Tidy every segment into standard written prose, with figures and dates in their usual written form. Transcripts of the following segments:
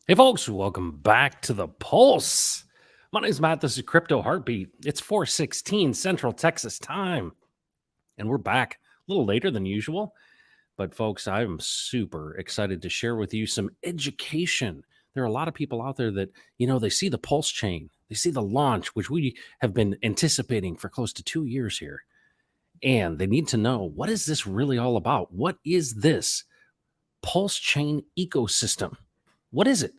Hey, folks, welcome back to the Pulse. My name is Matt. This is Crypto Heartbeat. It's 4:16 Central Texas time, and we're back a little later than usual. But, folks, I'm super excited to share with you some education. There are a lot of people out there that, they see the Pulse chain, they see the launch, which we have been anticipating for close to 2 years here. And they need to know, what is this really all about? What is this Pulse chain ecosystem? What is it?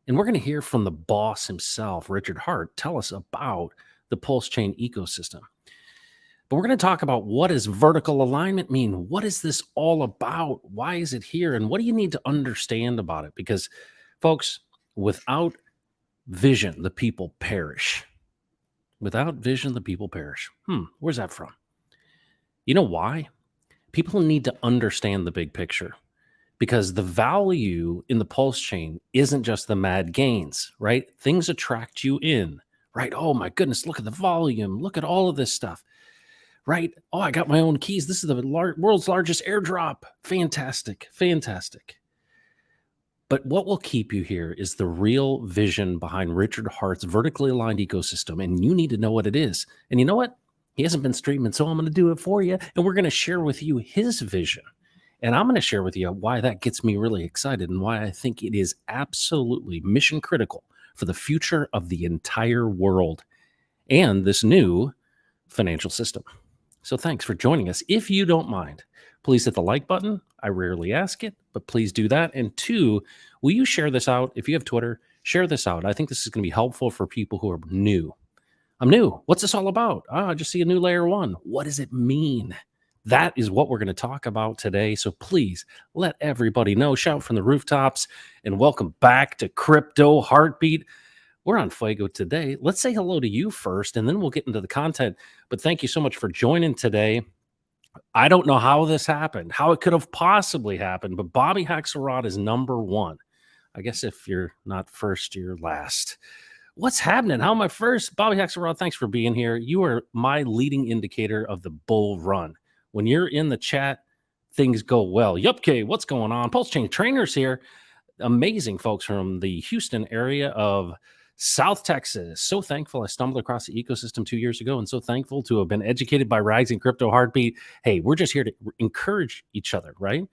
And we're going to hear from the boss himself, Richard Hart, tell us about the PulseChain ecosystem. But we're going to talk about, what does vertical alignment mean? What is this all about? Why is it here? And what do you need to understand about it? Because, folks, without vision, the people perish. Without vision, the people perish. Where's that from? You know why? People need to understand the big picture, because the value in the pulse chain isn't just the mad gains, right? Things attract you in, right? Oh my goodness, look at the volume. Look at all of this stuff, right? Oh, I got my own keys. This is the world's largest airdrop. Fantastic, fantastic. But what will keep you here is the real vision behind Richard Hart's vertically aligned ecosystem. And you need to know what it is. And you know what? He hasn't been streaming, so I'm going to do it for you. And we're going to share with you his vision. And I'm going to share with you why that gets me really excited, and why I think it is absolutely mission critical for the future of the entire world and this new financial system. So thanks for joining us. If you don't mind, please hit the like button. I rarely ask it, but please do that. And two, will you share this out? If you have Twitter, share this out. I think this is going to be helpful for people who are new. I'm new. What's this all about? I just see a new layer one. What does it mean? That is what we're going to talk about today. So please let everybody know. Shout from the rooftops, and welcome back to Crypto Heartbeat. We're on Fuego today. Let's say hello to you first, and then we'll get into the content. But thank you so much for joining today. I don't know how this happened, how it could have possibly happened, but Bobby Axelrod is number one. I guess if you're not first, you're last. What's happening? How am I first? Bobby Axelrod, thanks for being here. You are my leading indicator of the bull run. When you're in the chat, things go well. Yupke, what's going on? PulseChain Trainers here. Amazing folks from the Houston area of South Texas. So thankful I stumbled across the ecosystem 2 years ago, and so thankful to have been educated by Rising Crypto Heartbeat. Hey, we're just here to encourage each other, right?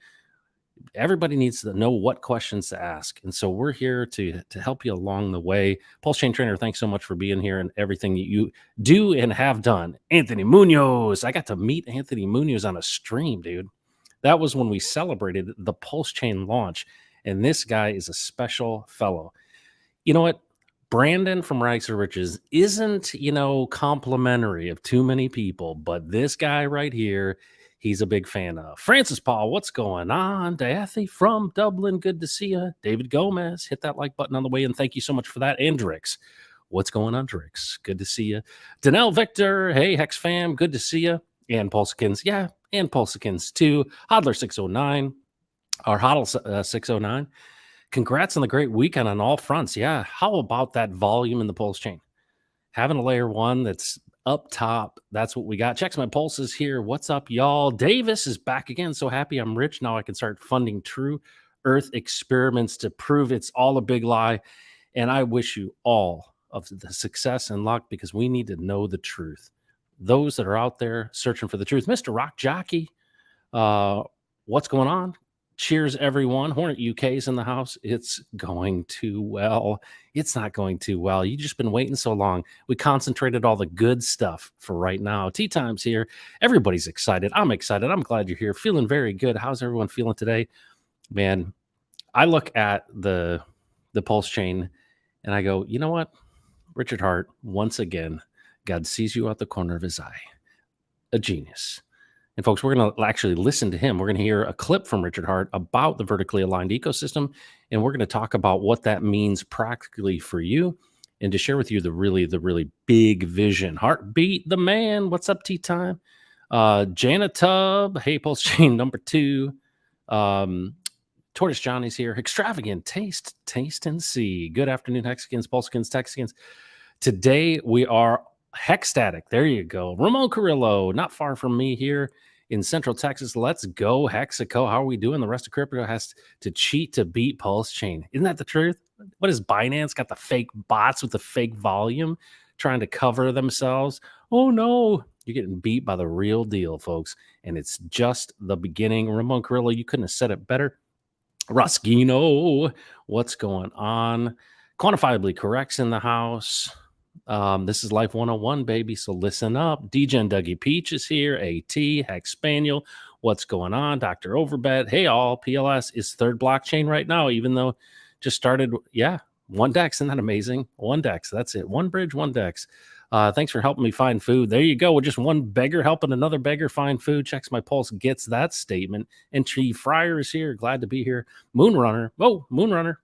Everybody needs to know what questions to ask. And so we're here to help you along the way. PulseChain Trainer, thanks so much for being here and everything that you do and have done. Anthony Munoz. I got to meet Anthony Munoz on a stream, dude. That was when we celebrated the PulseChain launch. And this guy is a special fellow. You know what? Brandon from Rags to Riches isn't, complimentary of too many people, but this guy right here, he's a big fan of. Francis Paul, what's going on? Dathy from Dublin, good to see you. David Gomez, hit that like button on the way, and thank you so much for that. And Drix, what's going on, Drix? Good to see you. Danelle Victor, hey, Hex fam, good to see you. And Pulsekins, yeah, and Pulsekins too. Hodler 609, or Hodl 609. Congrats on the great weekend on all fronts. Yeah, how about that volume in the pulse chain? Having a layer one that's up top, that's what we got. Checks my pulses here. What's up, y'all? Davis is back again. So happy I'm rich. Now I can start funding true Earth experiments to prove it's all a big lie. And I wish you all of the success and luck, because we need to know the truth. Those that are out there searching for the truth. Mr. Rock Jockey, what's going on? Cheers, everyone. Hornet UK's in the house. It's going too well. It's not going too well. You've just been waiting so long. We concentrated all the good stuff for right now. Tea time's here. Everybody's excited. I'm excited. I'm glad you're here. Feeling very good. How's everyone feeling today? Man, I look at the pulse chain and I go, you know what? Richard Hart, once again, God sees you out the corner of his eye. A genius. And folks, we're going to actually listen to him. We're going to hear a clip from Richard Hart about the vertically aligned ecosystem, and we're going to talk about what that means practically for you, and to share with you the really big vision. Heartbeat, the man. What's up, tea time? Janet Tubb, hey, Pulse Chain number 2. Tortoise Johnny's here. Extravagant taste and see. Good afternoon, Hexicans, Pulsekins, Texicans. Today we are Hexstatic. There you go. Ramon Carrillo, not far from me here in Central Texas. Let's go, Hexaco. How are we doing? The rest of crypto has to cheat to beat PulseChain. Isn't that the truth? What is Binance got the fake bots with the fake volume trying to cover themselves? Oh no, you're getting beat by the real deal, folks. And it's just the beginning. Ramon Carrillo, you couldn't have said it better. Ruskino, what's going on? Quantifiably corrects in the house. This is Life 101, baby. So listen up. DJ and Dougie Peach is here. AT, Hex Spaniel. What's going on? Dr. Overbet. Hey, all. PLS is third blockchain right now, even though just started. Yeah, one DEX. Isn't that amazing? One DEX. That's it. One bridge, one DEX. Thanks for helping me find food. There you go. We're just one beggar helping another beggar find food. Checks my pulse, gets that statement. And Chief Fryer is here. Glad to be here. Moonrunner. Oh, Moonrunner.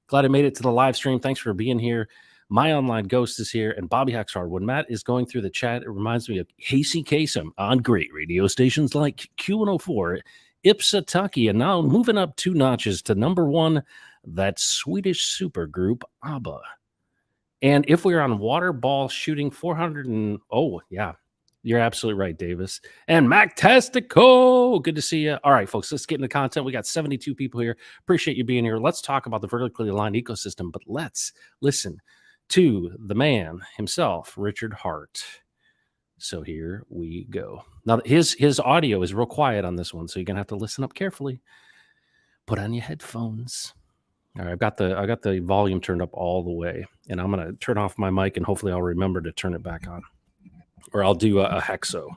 Glad I made it to the live stream. Thanks for being here. My Online Ghost is here, and Bobby Hexhard. When Matt is going through the chat, it reminds me of Casey Kasem on great radio stations like Q104, Ipsatucky, and now moving up 2 notches to number 1, that Swedish supergroup ABBA. And if we're on water ball shooting 400 and oh yeah, you're absolutely right, Davis. And Mactastico, good to see you. All right, folks, let's get into content. We got 72 people here. Appreciate you being here. Let's talk about the vertically aligned ecosystem, but let's listen to the man himself, Richard Hart. So here we go. Now his audio is real quiet on this one, so you're gonna have to listen up carefully. Put on your headphones. All right, I got the volume turned up all the way, and I'm gonna turn off my mic, and hopefully I'll remember to turn it back on, or I'll do a hexo.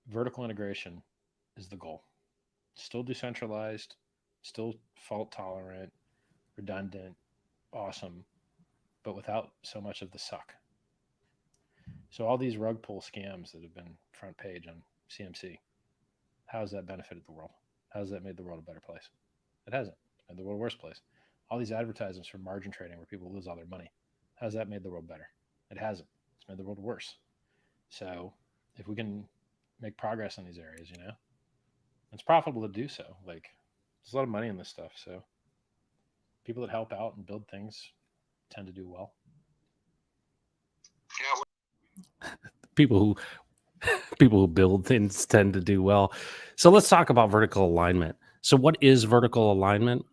Vertical integration is the goal. Still decentralized, still fault tolerant, redundant, awesome, but without so much of the suck. So all these rug pull scams that have been front page on CMC, how has that benefited the world? How has that made the world a better place? It hasn't. It's made the world a worse place. All these advertisements for margin trading where people lose all their money, how has that made the world better? It hasn't. It's made the world worse. So if we can make progress in these areas, it's profitable to do so. Like, there's a lot of money in this stuff. So people that help out and build things tend to do well. People who build things tend to do well. So let's talk about vertical alignment. So what is vertical alignment?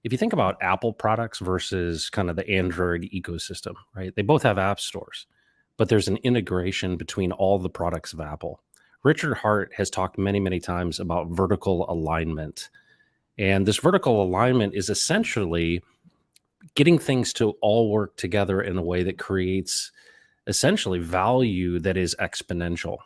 If you think about Apple products versus kind of the Android ecosystem, right? They both have app stores, but there's an integration between all the products of Apple. Richard Hart has talked many, many times about vertical alignment. And this vertical alignment is essentially getting things to all work together in a way that creates essentially value that is exponential.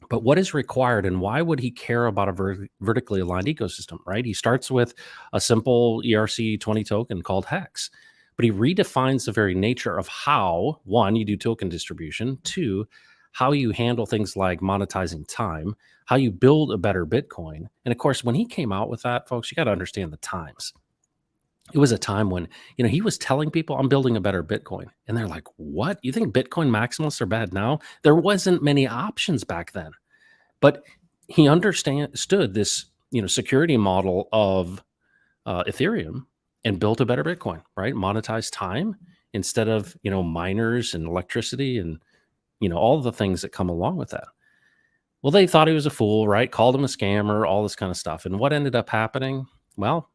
But what is required, and why would he care about a vertically aligned ecosystem, right? He starts with a simple ERC20 token called Hex, but he redefines the very nature of how, one, you do token distribution, two, how you handle things like monetizing time, how you build a better Bitcoin. And of course, when he came out with that, folks, you got to understand the times. It was a time when, he was telling people, I'm building a better Bitcoin. And they're like, what? You think Bitcoin maximalists are bad now? There wasn't many options back then. But he understood this, security model of Ethereum and built a better Bitcoin, right? Monetize time instead of, miners and electricity and, all the things that come along with that. Well, they thought he was a fool, right? Called him a scammer, all this kind of stuff. And what ended up happening? Well,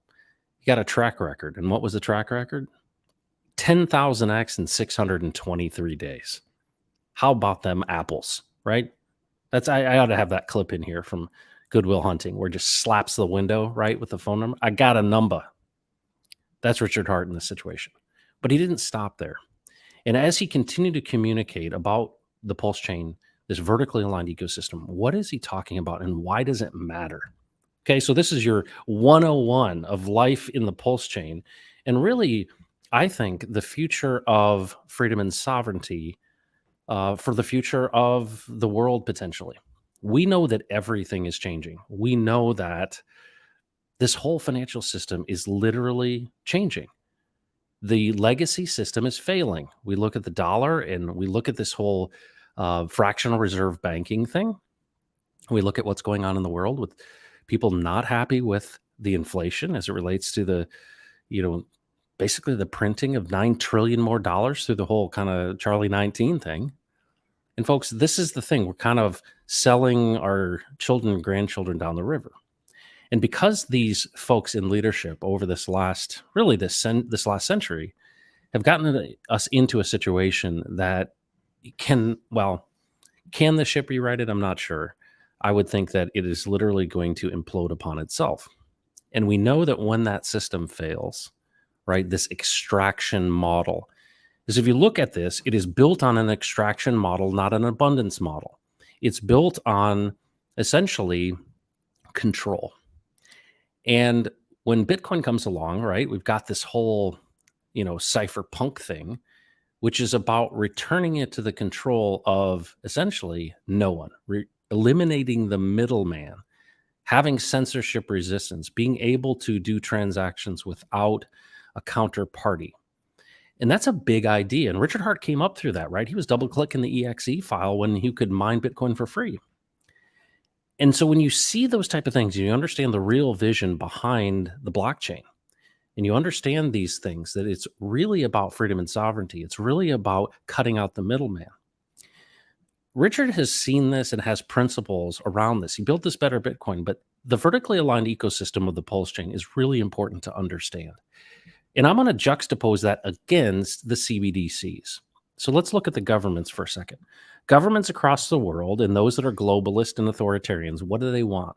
he got a track record. And what was the track record? 10,000x in 623 days. How about them apples, right? I ought to have that clip in here from Goodwill Hunting where it just slaps the window, right, with the phone number. I got a number. That's Richard Hart in this situation. But he didn't stop there. And as he continued to communicate about the PulseChain, this vertically aligned ecosystem, what is he talking about and why does it matter? Okay, so this is your 101 of life in the PulseChain. And really, I think the future of freedom and sovereignty for the future of the world potentially. We know that everything is changing. We know that this whole financial system is literally changing. The legacy system is failing. We look at the dollar and we look at this whole fractional reserve banking thing. We look at what's going on in the world with people not happy with the inflation as it relates to the you know, basically the printing of 9 trillion more dollars through the whole kind of Charlie 19 thing. And folks, this is the thing. We're kind of selling our children and grandchildren down the river. And because these folks in leadership over this last, really this last century, have gotten us into a situation that can the ship be righted? I'm not sure. I would think that it is literally going to implode upon itself. And we know that when that system fails, right, this extraction model is, if you look at this, it is built on an extraction model, not an abundance model. It's built on essentially control. And when Bitcoin comes along, right, we've got this whole, cypherpunk thing, which is about returning it to the control of essentially no one, eliminating the middleman, having censorship resistance, being able to do transactions without a counterparty. And that's a big idea. And Richard Hart came up through that, right? He was double clicking the exe file when he could mine Bitcoin for free. And so when you see those type of things, you understand the real vision behind the blockchain. And you understand these things, that it's really about freedom and sovereignty. It's really about cutting out the middleman. Richard has seen this and has principles around this. He built this better Bitcoin, but the vertically aligned ecosystem of the PulseChain is really important to understand. And I'm going to juxtapose that against the CBDCs. So let's look at the governments for a second. Governments across the world, and those that are globalist and authoritarians, what do they want?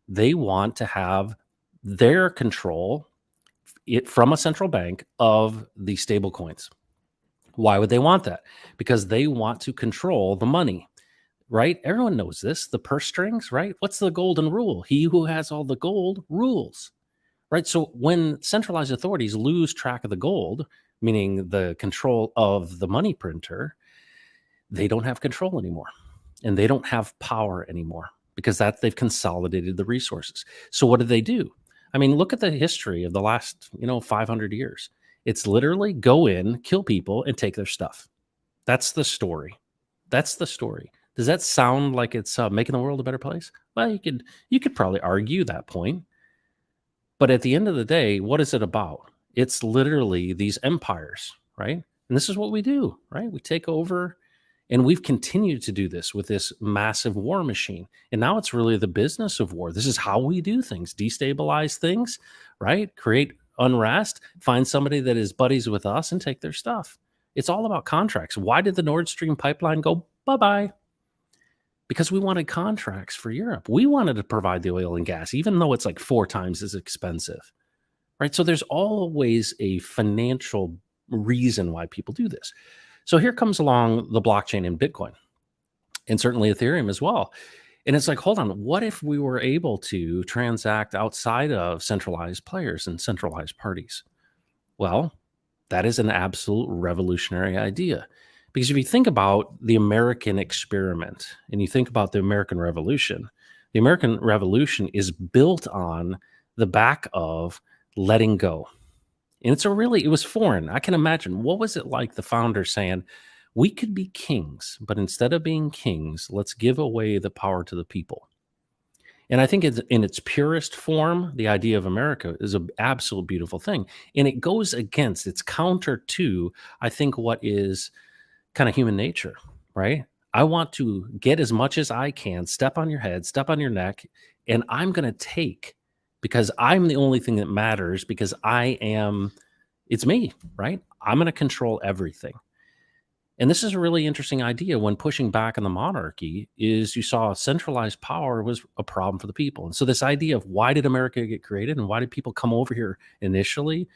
They want to have their control from a central bank of the stable coins. Why would they want that? Because they want to control the money, right? Everyone knows this, the purse strings, right? What's the golden rule? He who has all the gold rules, right? So when centralized authorities lose track of the gold, meaning the control of the money printer, they don't have control anymore, and they don't have power anymore, because they've consolidated the resources. So what do? I mean, look at the history of the last, 500 years. It's literally go in, kill people, and take their stuff. That's the story. That's the story. Does that sound like it's making the world a better place? Well, you could probably argue that point. But at the end of the day, what is it about? It's literally these empires, right? And this is what we do, right? We take over, and we've continued to do this with this massive war machine. And now it's really the business of war. This is how we do things: destabilize things, right? Create unrest, find somebody that is buddies with us, and take their stuff. It's all about contracts. Why did the Nord Stream pipeline go bye-bye? Because we wanted contracts for Europe. We wanted to provide the oil and gas, even though it's like 4 times as expensive, right? So there's always a financial reason why people do this. So here comes along the blockchain and Bitcoin, and certainly Ethereum as well. And it's like, hold on, what if we were able to transact outside of centralized players and centralized parties? Well, that is an absolute revolutionary idea. Because if you think about the American experiment and you think about the American Revolution is built on the back of letting go. And it was foreign. I can imagine, what was it like, the founder saying, we could be kings, but instead of being kings, let's give away the power to the people. And I think it's, in its purest form, the idea of America is an absolute beautiful thing. And it goes against, it's counter to, I think, what is kind of human nature, right? I want to get as much as I can, step on your head, step on your neck, and I'm going to take, because I'm the only thing that matters, because it's me, right? I'm going to control everything. And this is a really interesting idea. When pushing back on the monarchy, is you saw centralized power was a problem for the people. And so this idea of, why did America get created and why did people come over here initially?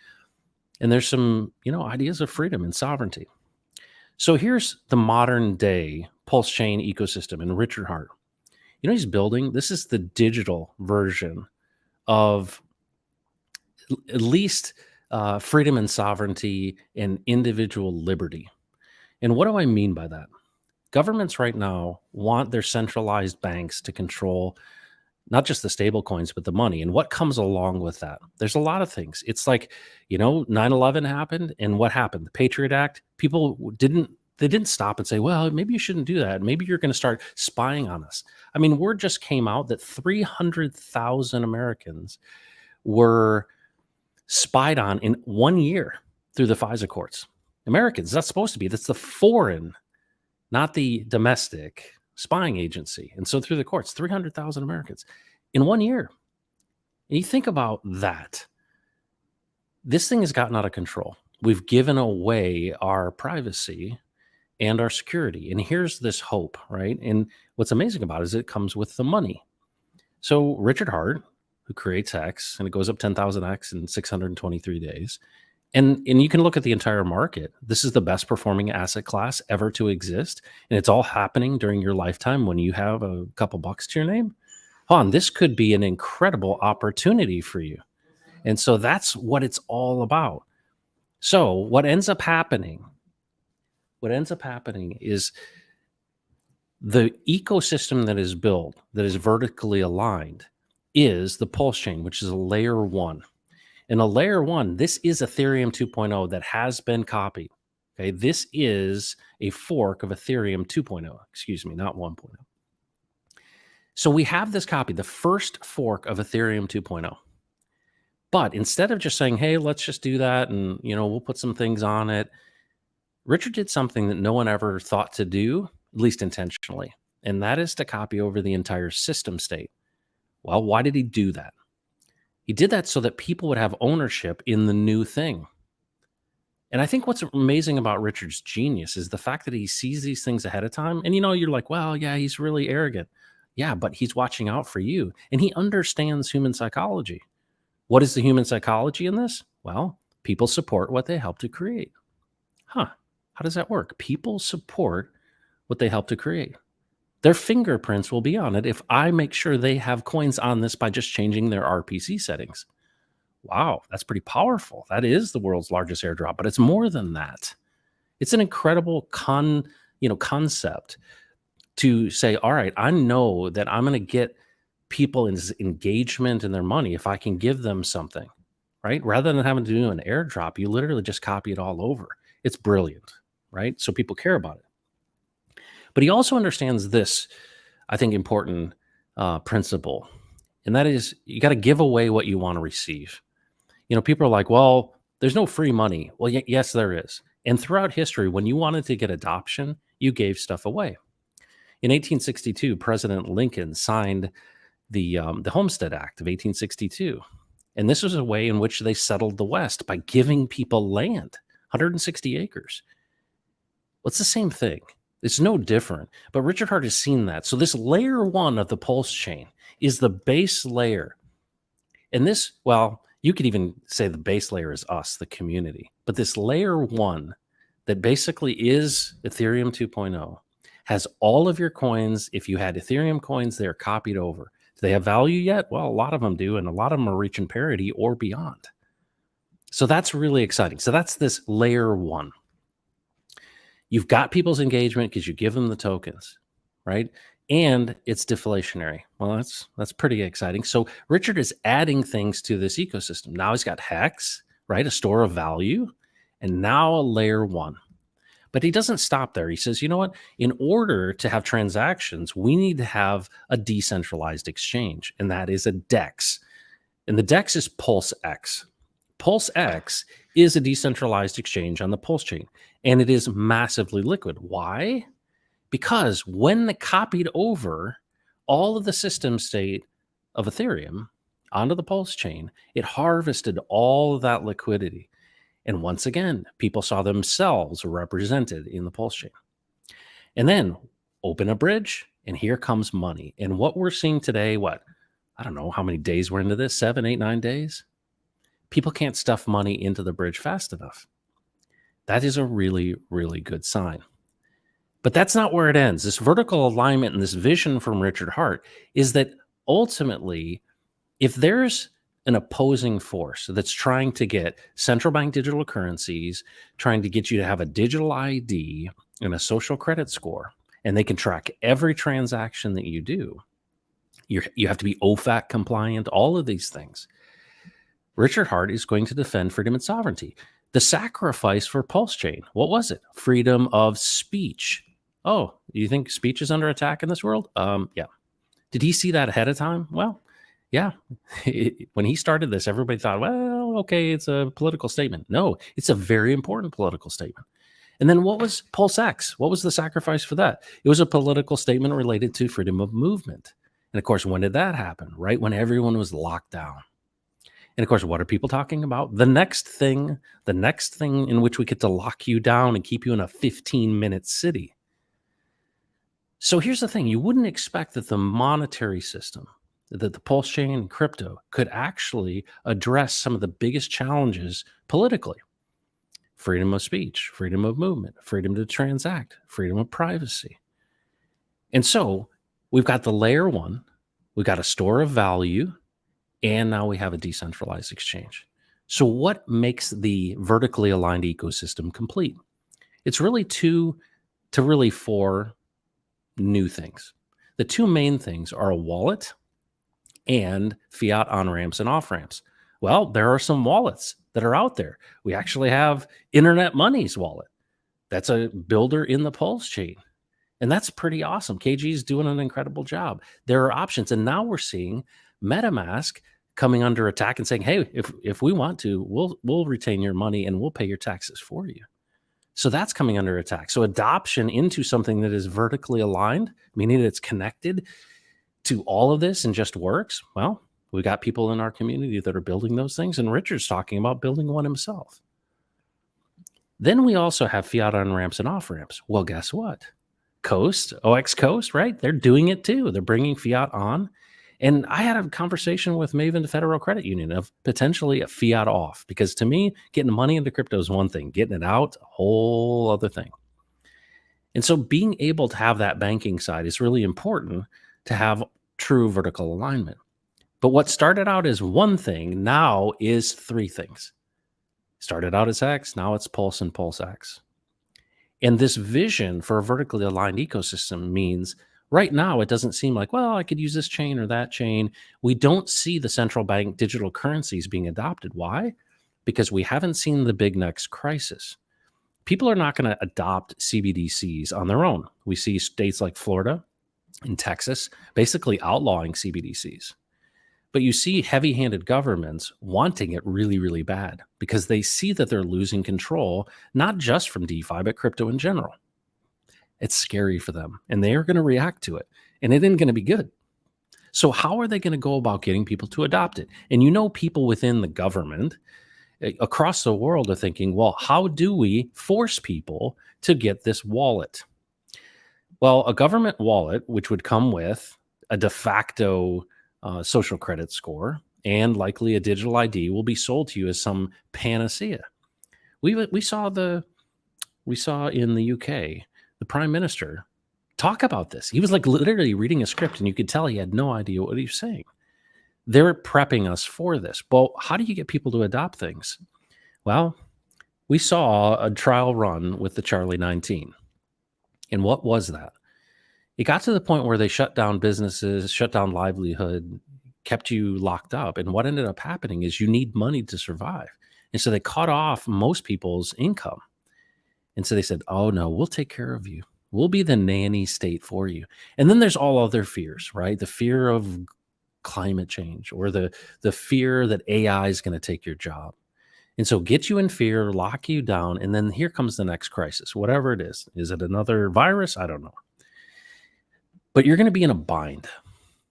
And there's some, ideas of freedom and sovereignty. So here's the modern day PulseChain ecosystem and Richard Hart. He's building, this is the digital version of at least freedom and sovereignty and individual liberty. And what do I mean by that? Governments right now want their centralized banks to control not just the stable coins, but the money. And what comes along with that? There's a lot of things. It's like, 9/11 happened, and what happened? The Patriot Act, people didn't stop and say, well, maybe you shouldn't do that. Maybe you're going to start spying on us. I mean, word just came out that 300,000 Americans were spied on in 1 year through the FISA courts. Americans, that's supposed to be, that's the foreign, not the domestic spying agency. And so through the courts, 300,000 Americans in 1 year. And you think about that. This thing has gotten out of control. We've given away our privacy and our security. And here's this hope, right? And what's amazing about it is it comes with the money. So Richard Hart, who creates X, and it goes up 10,000X in 623 days. And you can look at the entire market. This is the best performing asset class ever to exist. And it's all happening during your lifetime when you have a couple bucks to your name. This could be an incredible opportunity for you. And so that's what it's all about. So what ends up happening is the ecosystem that is built, that is vertically aligned, is the PulseChain, which is a layer 1. And a layer 1, this is Ethereum 2.0 that has been copied. Okay, this is a fork of Ethereum 2.0, excuse me, not 1.0. So we have this copy, the first fork of Ethereum 2.0. But instead of just saying, hey, let's just do that and, we'll put some things on it, Richard did something that no one ever thought to do, at least intentionally, and that is to copy over the entire system state. Well, why did he do that? He did that so that people would have ownership in the new thing. And I think what's amazing about Richard's genius is the fact that he sees these things ahead of time. And, you're like, well, yeah, he's really arrogant. Yeah, but he's watching out for you. And he understands human psychology. What is the human psychology in this? Well, people support what they help to create. How does that work? People support what they help to create. Their fingerprints will be on it if I make sure they have coins on this by just changing their RPC settings. Wow, that's pretty powerful. That is the world's largest airdrop, but it's more than that. It's an incredible concept to say, all right, I know that I'm going to get people in engagement in their money if I can give them something, right? Rather than having to do an airdrop, you literally just copy it all over. It's brilliant, right? So people care about it. But he also understands this, I think, important principle, and that is you got to give away what you want to receive. People are like, well, there's no free money. Well, yes, there is. And throughout history, when you wanted to get adoption, you gave stuff away. In 1862, President Lincoln signed the Homestead Act of 1862. And this was a way in which they settled the West by giving people land, 160 acres. Well, it's the same thing. It's no different. But Richard Hart has seen that. So this layer 1 of the PulseChain is the base layer. And this, well, you could even say the base layer is us, the community. But this layer 1 that basically is Ethereum 2.0 has all of your coins. If you had Ethereum coins, they're copied over. Do they have value yet? Well, a lot of them do, and a lot of them are reaching parity or beyond. So that's really exciting. So that's this layer 1. You've got people's engagement because you give them the tokens, right? And it's deflationary. Well, that's pretty exciting. So Richard is adding things to this ecosystem. Now he's got Hex, right? A store of value, and now a layer 1. But he doesn't stop there. He says, you know what? In order to have transactions, we need to have a decentralized exchange, and that is a DEX. And the DEX is PulseX. PulseX is a decentralized exchange on the PulseChain, and it is massively liquid. Why? Because when they copied over all of the system state of Ethereum onto the PulseChain, it harvested all of that liquidity. And once again, people saw themselves represented in the PulseChain. And then open a bridge, and here comes money. And what we're seeing today, I don't know how many days we're into this, 7, 8, 9 days. People can't stuff money into the bridge fast enough. That is a really, really good sign. But that's not where it ends. This vertical alignment and this vision from Richard Hart is that ultimately, if there's an opposing force that's trying to get central bank digital currencies, trying to get you to have a digital ID and a social credit score, and they can track every transaction that you do, you have to be OFAC compliant, all of these things. Richard Hart is going to defend freedom and sovereignty. The sacrifice for PulseChain, what was it? Freedom of speech. Oh, you think speech is under attack in this world? Yeah. Did he see that ahead of time? Well, yeah. When he started this, everybody thought, well, oh, okay, it's a political statement. No, it's a very important political statement. And then what was PulseX? What was the sacrifice for that? It was a political statement related to freedom of movement. And of course, when did that happen? Right when everyone was locked down. And of course, what are people talking about? The next thing in which we get to lock you down and keep you in a 15-minute city. So here's the thing. You wouldn't expect that the monetary system, that the pulse chain and crypto could actually address some of the biggest challenges politically. Freedom of speech, freedom of movement, freedom to transact, freedom of privacy. And so we've got the layer one, we've got a store of value, and now we have a decentralized exchange. So what makes the vertically aligned ecosystem complete? It's really four new things. The two main things are a wallet and fiat on-ramps and off-ramps. Well, there are some wallets that are out there. We actually have Internet Money's wallet. That's a builder in the Pulse chain. And that's pretty awesome. KG is doing an incredible job. There are options. And now we're seeing MetaMask coming under attack and saying, hey, if we want to, we'll retain your money and we'll pay your taxes for you. So that's coming under attack. So adoption into something that is vertically aligned, meaning that it's connected to all of this and just works. Well, we got people in our community that are building those things, and Richard's talking about building one himself. Then we also have fiat on ramps and off ramps. Well, guess what? Coast, OX Coast, right? They're doing it too. They're bringing fiat on. And I had a conversation with Maven Federal Credit Union of potentially a fiat off, because to me, getting money into crypto is one thing, getting it out, a whole other thing. And so being able to have that banking side is really important to have true vertical alignment. But what started out as one thing now is three things. Started out as X, now it's Pulse and PulseX. And this vision for a vertically aligned ecosystem means right now it doesn't seem like, well, I could use this chain or that chain. We don't see the central bank digital currencies being adopted. Why? Because we haven't seen the big next crisis. People are not going to adopt CBDCs on their own. We see states like Florida and Texas basically outlawing CBDCs. But you see heavy-handed governments wanting it really, really bad because they see that they're losing control, not just from DeFi, but crypto in general. It's scary for them, and they are going to react to it, and it isn't going to be good. So how are they going to go about getting people to adopt it? And people within the government across the world are thinking, well, how do we force people to get this wallet? Well, a government wallet, which would come with a de facto social credit score and likely a digital ID, will be sold to you as some panacea. We saw in the UK the Prime Minister talk about this. He was like literally reading a script, and you could tell he had no idea what he was saying. They're prepping us for this. Well, how do you get people to adopt things? Well, we saw a trial run with the Charlie 19. And what was that? It got to the point where they shut down businesses, shut down livelihood, kept you locked up. And what ended up happening is you need money to survive. And so they cut off most people's income. And so they said, oh, no, we'll take care of you. We'll be the nanny state for you. And then there's all other fears, right? The fear of climate change, or the fear that AI is going to take your job. And so get you in fear, lock you down. And then here comes the next crisis, whatever it is. Is it another virus? I don't know. But you're going to be in a bind.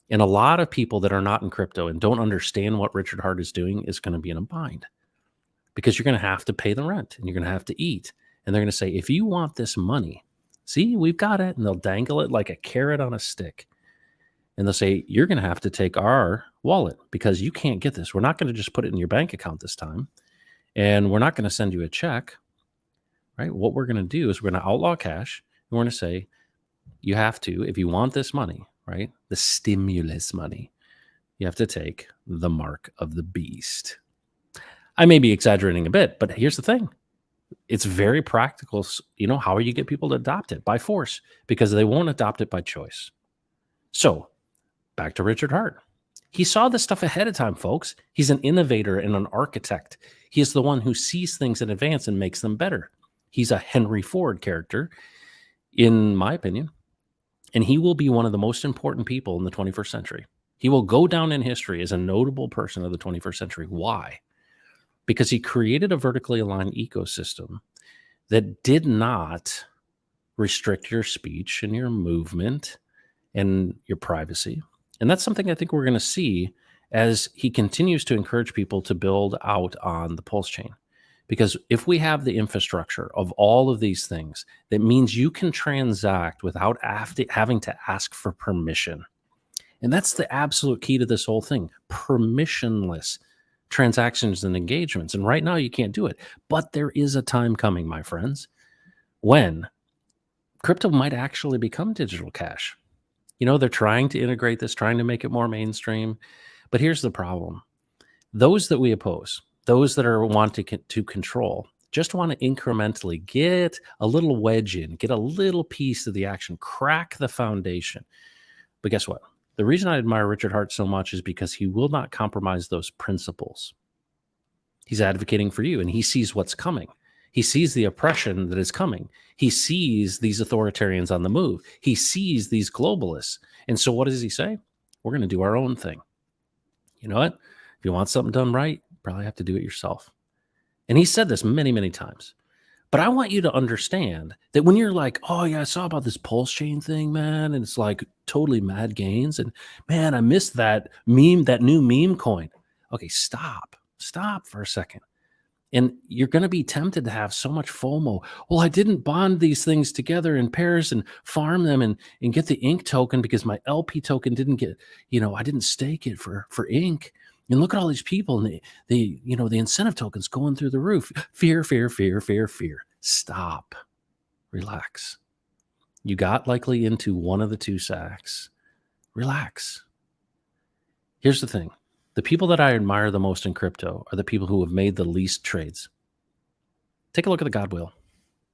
And a lot of people that are not in crypto and don't understand what Richard Hart is doing is going to be in a bind, because you're going to have to pay the rent and you're going to have to eat. And they're going to say, if you want this money, see, we've got it. And they'll dangle it like a carrot on a stick. And they'll say, you're going to have to take our wallet because you can't get this. We're not going to just put it in your bank account this time. And we're not going to send you a check, right? What we're going to do is we're going to outlaw cash. And we're going to say, you have to, if you want this money, right? The stimulus money, you have to take the mark of the beast. I may be exaggerating a bit, but here's the thing. It's very practical. How you get people to adopt it? By force, because they won't adopt it by choice. So back to Richard Hart. He saw this stuff ahead of time, folks. He's an innovator and an architect. He is the one who sees things in advance and makes them better. He's a Henry Ford character, in my opinion. And he will be one of the most important people in the 21st century. He will go down in history as a notable person of the 21st century. Why? because he created a vertically aligned ecosystem that did not restrict your speech and your movement and your privacy. And that's something I think we're going to see as he continues to encourage people to build out on the Pulse chain. Because if we have the infrastructure of all of these things, that means you can transact without having to ask for permission. And that's the absolute key to this whole thing: permissionless transactions and engagements. And right now, you can't do it. But there is a time coming, my friends, when crypto might actually become digital cash. They're trying to integrate this, trying to make it more mainstream. But here's the problem: those that we oppose, those that are wanting to control, just want to incrementally get a little wedge in, get a little piece of the action, crack the foundation. But guess what? The reason I admire Richard Hart so much is because he will not compromise those principles. He's advocating for you, and he sees what's coming. He sees the oppression that is coming. He sees these authoritarians on the move. He sees these globalists. And so what does he say? We're going to do our own thing. You know what? If you want something done right, you probably have to do it yourself. And he said this many, many times. But I want you to understand that when you're like, oh, yeah, I saw about this PulseChain thing, man, and it's like totally mad gains. And man, I missed that meme, that new meme coin. Okay, stop for a second. And you're going to be tempted to have so much FOMO. Well, I didn't bond these things together in pairs and farm them and get the ink token because my LP token didn't get, I didn't stake it for ink. And look at all these people and the incentive tokens going through the roof. Fear. Stop. Relax. You got likely into one of the two sacks. Relax. Here's the thing. The people that I admire the most in crypto are the people who have made the least trades. Take a look at the God Whale.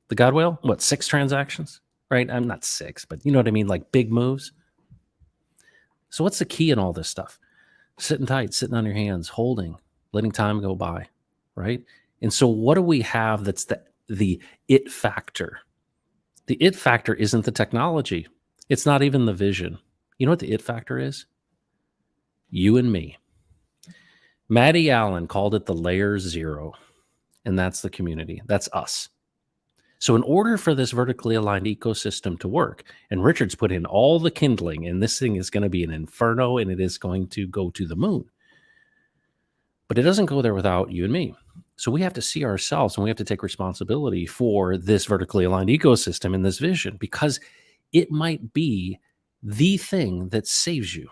The God Whale, 6 transactions? Right? I'm not 6, but you know what I mean? Like big moves. So what's the key in all this stuff? Sitting tight, sitting on your hands, holding, letting time go by, right? And so what do we have that's the it factor? The it factor isn't the technology. It's not even the vision. You know what the it factor is? You and me. Maddie Allen called it the layer 0, and that's the community. That's us. So in order for this vertically aligned ecosystem to work, and Richard's put in all the kindling, and this thing is going to be an inferno, and it is going to go to the moon. But it doesn't go there without you and me. So we have to see ourselves, and we have to take responsibility for this vertically aligned ecosystem and this vision, because it might be the thing that saves you.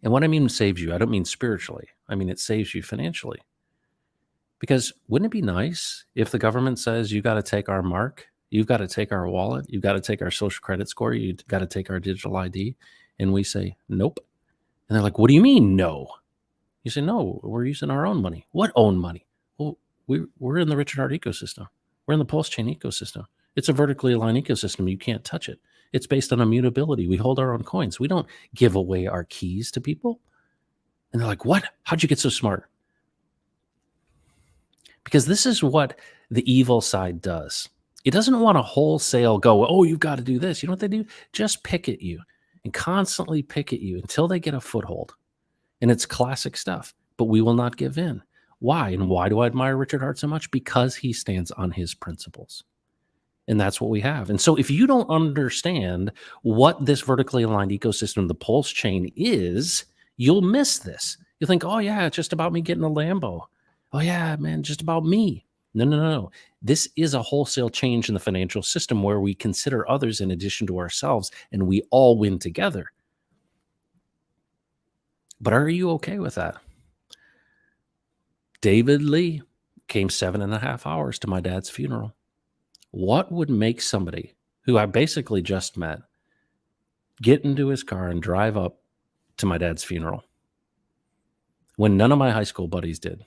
And what I mean saves you, I don't mean spiritually. I mean it saves you financially. Because wouldn't it be nice if the government says, you got to take our mark, you've got to take our wallet, you've got to take our social credit score, you've got to take our digital ID, and we say, nope. And they're like, what do you mean, no? You say, no, we're using our own money. What own money? Well, we're in the Richard Hart ecosystem. We're in the PulseChain ecosystem. It's a vertically aligned ecosystem. You can't touch it. It's based on immutability. We hold our own coins. We don't give away our keys to people. And they're like, what? How'd you get so smart? Because this is what the evil side does. It doesn't want to wholesale go, oh, you've got to do this. You know what they do? Just pick at you and constantly pick at you until they get a foothold. And it's classic stuff, but we will not give in. Why? And why do I admire Richard Hart so much? Because he stands on his principles. And that's what we have. And so if you don't understand what this vertically aligned ecosystem, the Pulse chain is, you'll miss this. You'll think, oh, yeah, it's just about me getting a Lambo. Oh, yeah, man, just about me. No. This is a wholesale change in the financial system where we consider others in addition to ourselves, and we all win together. But are you okay with that? David Lee came 7.5 hours to my dad's funeral. What would make somebody who I basically just met get into his car and drive up to my dad's funeral when none of my high school buddies did?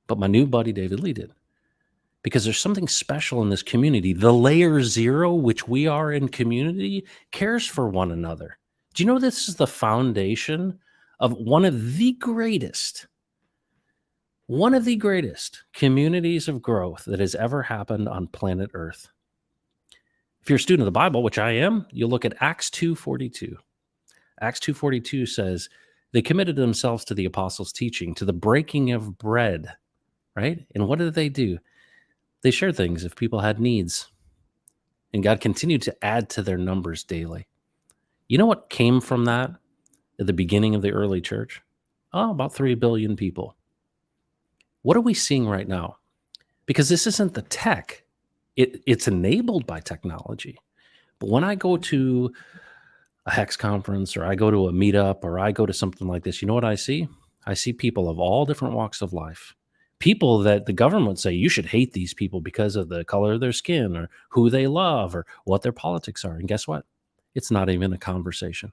But my new buddy, David Lee, did. Because there's something special in this community. The layer 0, which we are in community, cares for one another. Do you know this is the foundation of one of the greatest communities of growth that has ever happened on planet Earth? If you're a student of the Bible, which I am, you'll look at Acts 2:42. Acts 2:42 says, they committed themselves to the apostles' teaching, to the breaking of bread, right? And what did they do? They shared things if people had needs, and God continued to add to their numbers daily. You know what came from that at the beginning of the early church? Oh, about 3 billion people. What are we seeing right now? Because this isn't the tech, it's enabled by technology. But when I go to a Hex conference or I go to a meetup or I go to something like this, you know what I see? I see people of all different walks of life. People that the government say you should hate these people because of the color of their skin or who they love or what their politics are. And guess what? It's not even a conversation.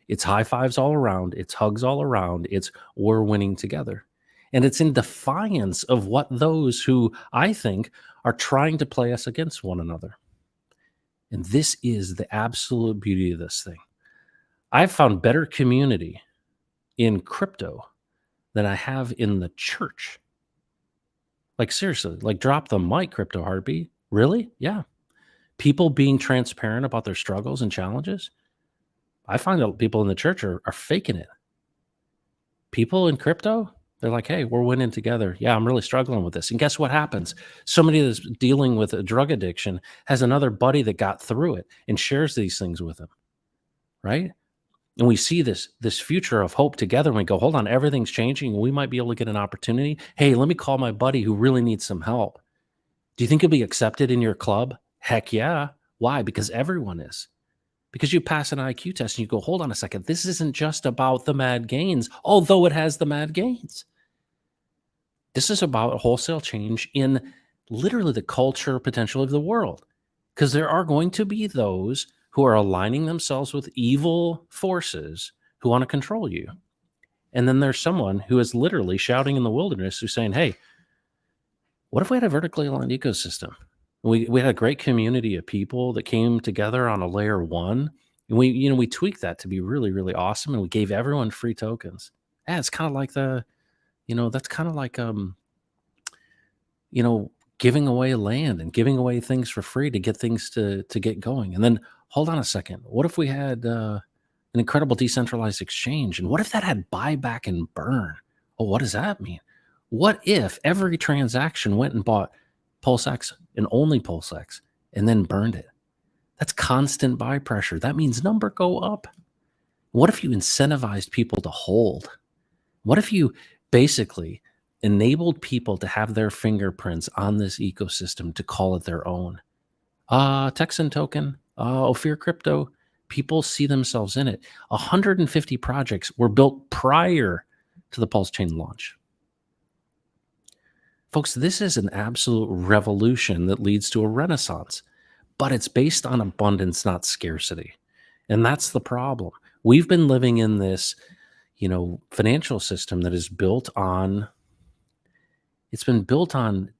It's high fives all around. It's hugs all around. It's we're winning together. And it's in defiance of what those who I think are trying to play us against one another. And this is the absolute beauty of this thing. I've found better community in crypto than I have in the church. Like, seriously, like, drop the mic, Crypto Heartbeat. Really? Yeah. People being transparent about their struggles and challenges. I find that people in the church are faking it. People in crypto, they're like, hey, we're winning together. Yeah, I'm really struggling with this. And guess what happens? Somebody that's dealing with a drug addiction has another buddy that got through it and shares these things with them, right? And we see this future of hope together, and we go, hold on, everything's changing. We might be able to get an opportunity. Hey, let me call my buddy who really needs some help. Do you think he'll be accepted in your club? Heck yeah. Why? Because everyone is. Because you pass an IQ test and you go, hold on a second, this isn't just about the mad gains, although it has the mad gains. This is about a wholesale change in literally the culture potential of the world. Because there are going to be those who are aligning themselves with evil forces who want to control you. And then there's someone who is literally shouting in the wilderness who's saying, hey, what if we had a vertically aligned ecosystem? We had a great community of people that came together on a layer one. And we tweaked that to be really, really awesome. And we gave everyone free tokens. Yeah, it's kind of like that's kind of like giving away land and giving away things for free to get things to get going. And then hold on a second. What if we had an incredible decentralized exchange? And what if that had buyback and burn? Oh, what does that mean? What if every transaction went and bought PulseX and only PulseX and then burned it? That's constant buy pressure. That means number go up. What if you incentivized people to hold? What if you basically enabled people to have their fingerprints on this ecosystem to call it their own? Texan token, Ophir crypto, people see themselves in it. 150 projects were built prior to the PulseChain launch. Folks, this is an absolute revolution that leads to a renaissance, but it's based on abundance, not scarcity. And that's the problem. We've been living in this, financial system that is built on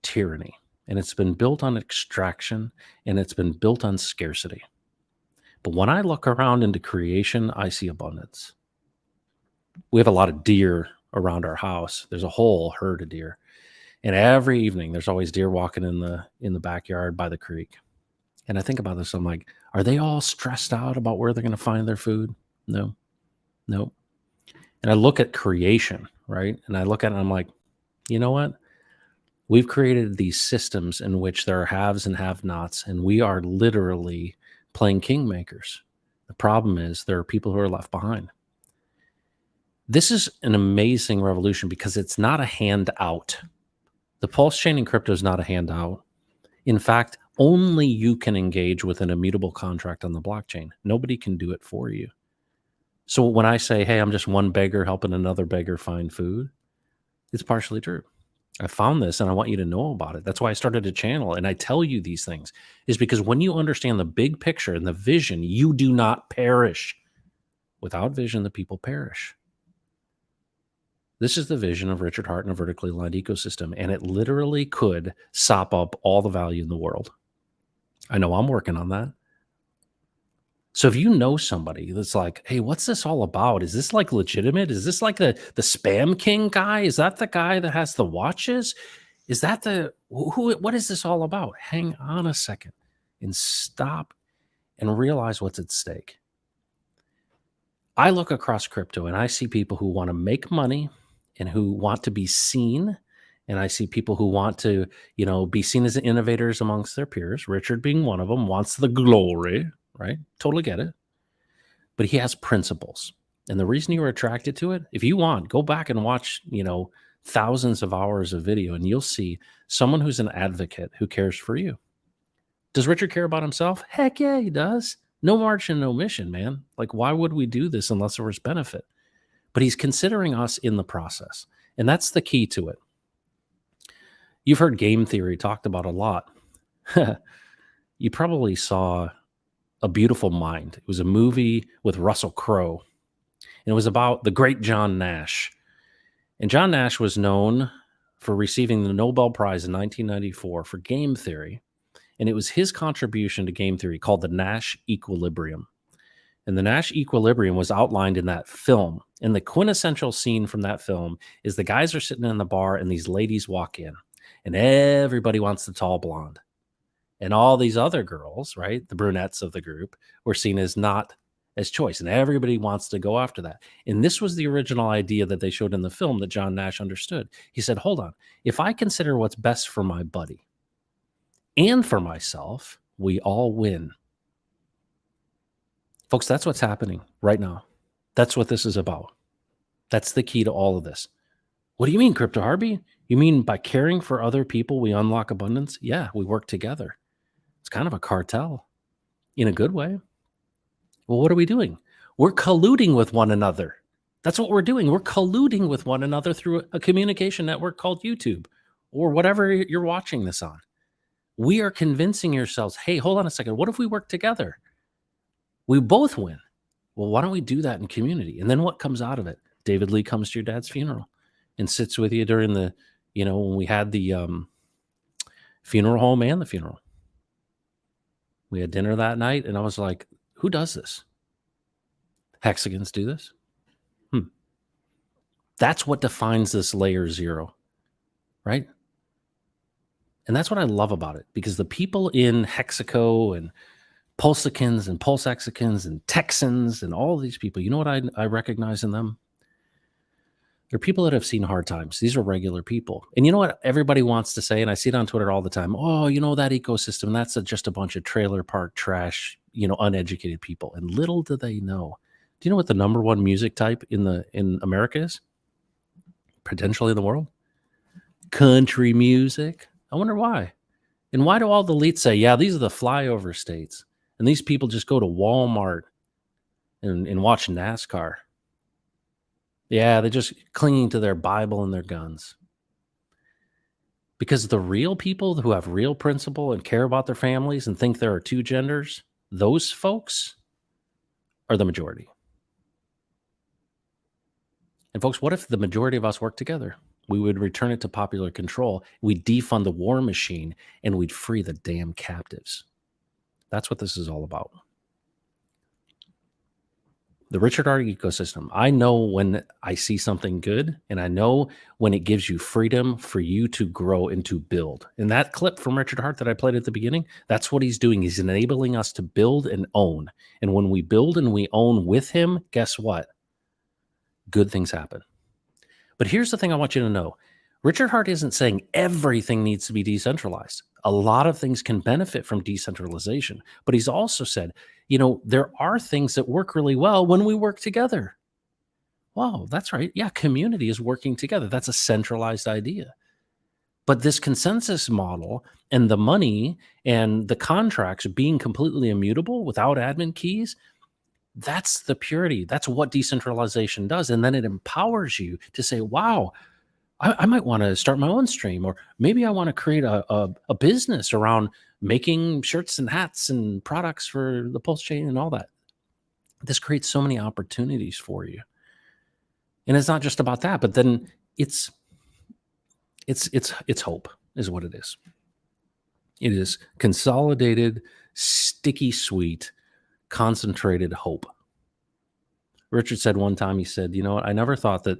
tyranny, and it's been built on extraction, and it's been built on scarcity. But when I look around into creation, I see abundance. We have a lot of deer around our house. There's a whole herd of deer. And every evening there's always deer walking in the backyard by the creek. And I think about this, I'm like, are they all stressed out about where they're going to find their food? No. And I look at creation, right? And I look at it and I'm like, you know what? We've created these systems in which there are haves and have-nots, and we are literally playing kingmakers. The problem is there are people who are left behind. This is an amazing revolution because it's not a handout. The PulseChain in crypto is not a handout. In fact, only you can engage with an immutable contract on the blockchain. Nobody can do it for you. So when I say, hey, I'm just one beggar helping another beggar find food, it's partially true. I found this and I want you to know about it. That's why I started a channel and I tell you these things, is because when you understand the big picture and the vision, you do not perish. Without vision, the people perish. This is the vision of Richard Hart in a vertically aligned ecosystem, and it literally could sop up all the value in the world. I know I'm working on that. So if you know somebody that's like, hey, what's this all about? Is this like legitimate? Is this like the spam king guy? Is that the guy that has the watches? Is that what is this all about? Hang on a second and stop and realize what's at stake. I look across crypto and I see people who want to make money and who want to be seen And I see people who want to, be seen as innovators amongst their peers. Richard being one of them, wants the glory, right? Totally get it. But he has principles. And the reason you were attracted to it, if you want, go back and watch, thousands of hours of video, and you'll see someone who's an advocate who cares for you. Does Richard care about himself? Heck yeah, he does. No margin, no mission, man. Like, why would we do this unless there was benefit? But he's considering us in the process. And that's the key to it. You've heard game theory talked about a lot. You probably saw A Beautiful Mind. It was a movie with Russell Crowe. And it was about the great John Nash. And John Nash was known for receiving the Nobel Prize in 1994 for game theory. And it was his contribution to game theory called the Nash equilibrium. And the Nash equilibrium was outlined in that film. And the quintessential scene from that film is the guys are sitting in the bar and these ladies walk in. And everybody wants the tall blonde. And all these other girls, right, the brunettes of the group, were seen as not as choice. And everybody wants to go after that. And this was the original idea that they showed in the film that John Nash understood. He said, hold on, if I consider what's best for my buddy and for myself, we all win. Folks, that's what's happening right now. That's what this is about. That's the key to all of this. What do you mean, Crypto Harvey? You mean by caring for other people, we unlock abundance? Yeah, we work together. It's kind of a cartel in a good way. Well, what are we doing? We're colluding with one another. That's what we're doing. We're colluding with one another through a communication network called YouTube or whatever you're watching this on. We are convincing yourselves, hey, hold on a second. What if we work together? We both win. Well, why don't we do that in community? And then what comes out of it? David Lee comes to your dad's funeral and sits with you during the, when we had the funeral home and the funeral. We had dinner that night, and I was like, who does this? Hexagons do this? That's what defines this layer 0, right? And that's what I love about it, because the people in Hexaco and Pulsicans and Pulsexicans and Texans and all of these people, you know what I recognize in them? They're people that have seen hard times. These are regular people. And you know what everybody wants to say, and I see it on Twitter all the time, oh, that ecosystem, that's just a bunch of trailer park trash, uneducated people. And little do they know. Do you know what the number one music type in America is? Potentially in the world? Country music. I wonder why. And why do all the elites say, yeah, these are the flyover states, and these people just go to Walmart and watch NASCAR? Yeah, they're just clinging to their Bible and their guns. Because the real people who have real principle and care about their families and think there are two genders, those folks are the majority. And folks, what if the majority of us work together? We would return it to popular control. We'd defund the war machine, and we'd free the damn captives. That's what this is all about. The Richard Art ecosystem. I know when I see something good, and I know when it gives you freedom for you to grow and to build. And that clip from Richard Hart that I played at the beginning, that's what he's doing. He's enabling us to build and own. And when we build and we own with him, guess what? Good things happen. But here's the thing I want you to know. Richard Hart isn't saying everything needs to be decentralized. A lot of things can benefit from decentralization. But he's also said, there are things that work really well when we work together. Wow, that's right. Yeah, community is working together. That's a centralized idea. But this consensus model and the money and the contracts being completely immutable without admin keys, that's the purity. That's what decentralization does. And then it empowers you to say, wow, I might want to start my own stream, or maybe I want to create a business around making shirts and hats and products for the PulseChain and all that. This creates so many opportunities for you. And it's not just about that, but then it's hope is what it is. It is consolidated, sticky, sweet, concentrated hope. Richard said one time, he said, you know what, I never thought that,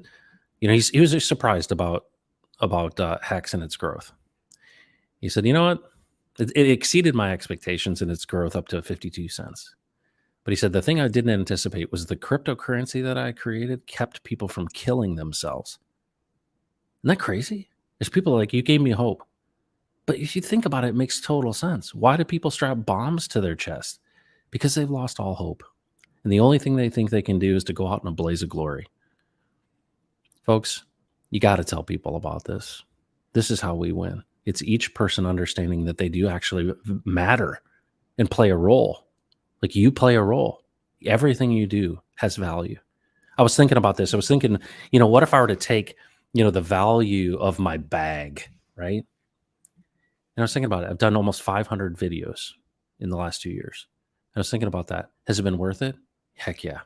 he was surprised about Hex and its growth. He said, you know what, it exceeded my expectations in its growth up to 52 cents. But he said, the thing I didn't anticipate was the cryptocurrency that I created kept people from killing themselves. Isn't that crazy? There's people like, you gave me hope. But if you think about it, it makes total sense. Why do people strap bombs to their chest? Because they've lost all hope. And the only thing they think they can do is to go out in a blaze of glory. Folks, you got to tell people about this. This is how we win. It's each person understanding that they do actually matter and play a role. Like, you play a role. Everything you do has value. I was thinking about this. I was thinking, what if I were to take, the value of my bag, right? And I was thinking about it. I've done almost 500 videos in the last 2 years. I was thinking about that. Has it been worth it? Heck yeah.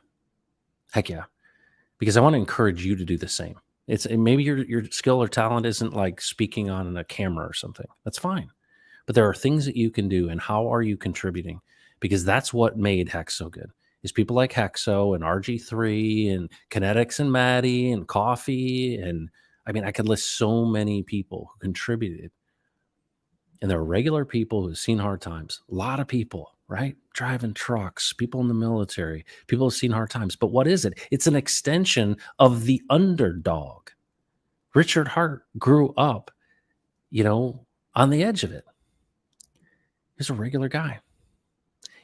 Heck yeah. Because I want to encourage you to do the same. Maybe your skill or talent isn't like speaking on a camera or something. That's fine. But there are things that you can do, and how are you contributing? Because that's what made Hex so good. Is people like Hexo and RG3 and Kinetics and Maddie and Coffee. And I mean, I could list so many people who contributed. And there are regular people who've seen hard times. A lot of people, right? Driving trucks, people in the military, people who've seen hard times. But what is it? It's an extension of the underdog. Richard Hart grew up, on the edge of it. He's a regular guy.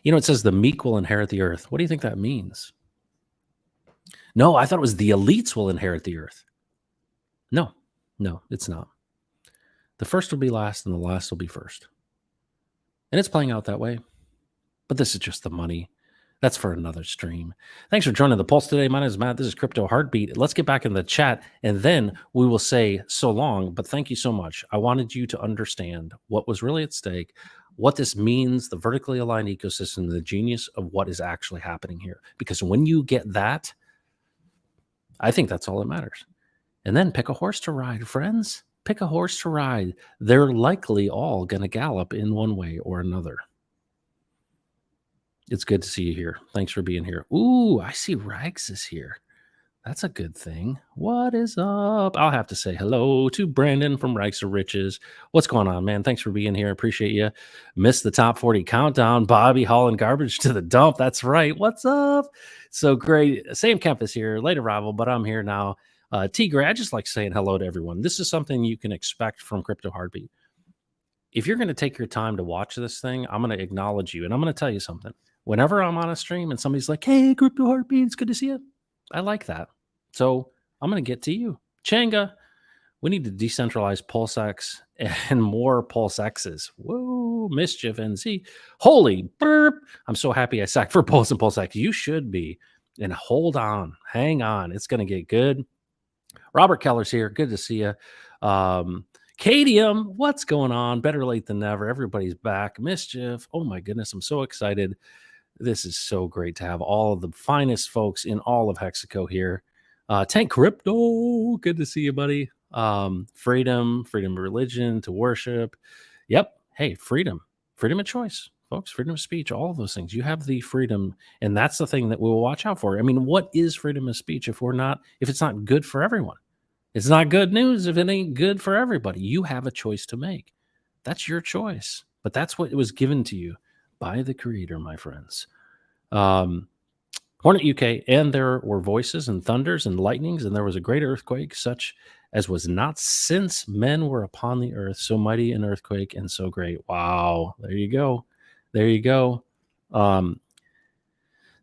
It says the meek will inherit the earth. What do you think that means? No, I thought it was the elites will inherit the earth. No, it's not. The first will be last and the last will be first. And it's playing out that way. But this is just the money. That's for another stream. Thanks for joining the Pulse today. My name is Matt. This is Crypto Heartbeat. Let's get back in the chat, and then we will say so long. But thank you so much. I wanted you to understand what was really at stake, what this means, the vertically aligned ecosystem, the genius of what is actually happening here. Because when you get that, I think that's all that matters. And then pick a horse to ride, friends. Pick a horse to ride. They're likely all going to gallop in one way or another. It's good to see you here. Thanks for being here. Ooh, I see Rags is here. That's a good thing. What is up? I'll have to say hello to Brandon from Rags to Riches. What's going on, man? Thanks for being here. Appreciate you. Missed the top 40 countdown. Bobby hauling garbage to the dump. That's right. What's up? So great. Same campus here. Late arrival, but I'm here now. Tigre, I just like saying hello to everyone. This is something you can expect from Crypto Heartbeat. If you're going to take your time to watch this thing, I'm going to acknowledge you. And I'm going to tell you something. Whenever I'm on a stream and somebody's like, hey, Crypto Heartbeat, it's good to see you. I like that. So I'm going to get to you. Changa, we need to decentralize PulseX and more PulseXs. Whoa, Mischief NZ. Holy burp. I'm so happy I sacked for Pulse and PulseX. You should be. And hold on. Hang on. It's going to get good. Robert Keller's here. Good to see you. Cadium, what's going on? Better late than never. Everybody's back. Mischief. Oh my goodness. I'm so excited. This is so great to have all of the finest folks in all of Hexaco here. Tank Crypto. Good to see you, buddy. Freedom of religion, to worship. Yep. Hey, freedom of choice, folks, freedom of speech, all of those things. You have the freedom, and that's the thing that we will watch out for. I mean, what is freedom of speech if it's not good for everyone? It's not good news if it ain't good for everybody. You have a choice to make. That's your choice. But that's what was given to you by the Creator, my friends. Hornet UK, and there were voices and thunders and lightnings, and there was a great earthquake, such as was not since men were upon the earth, so mighty an earthquake and so great. Wow. There you go.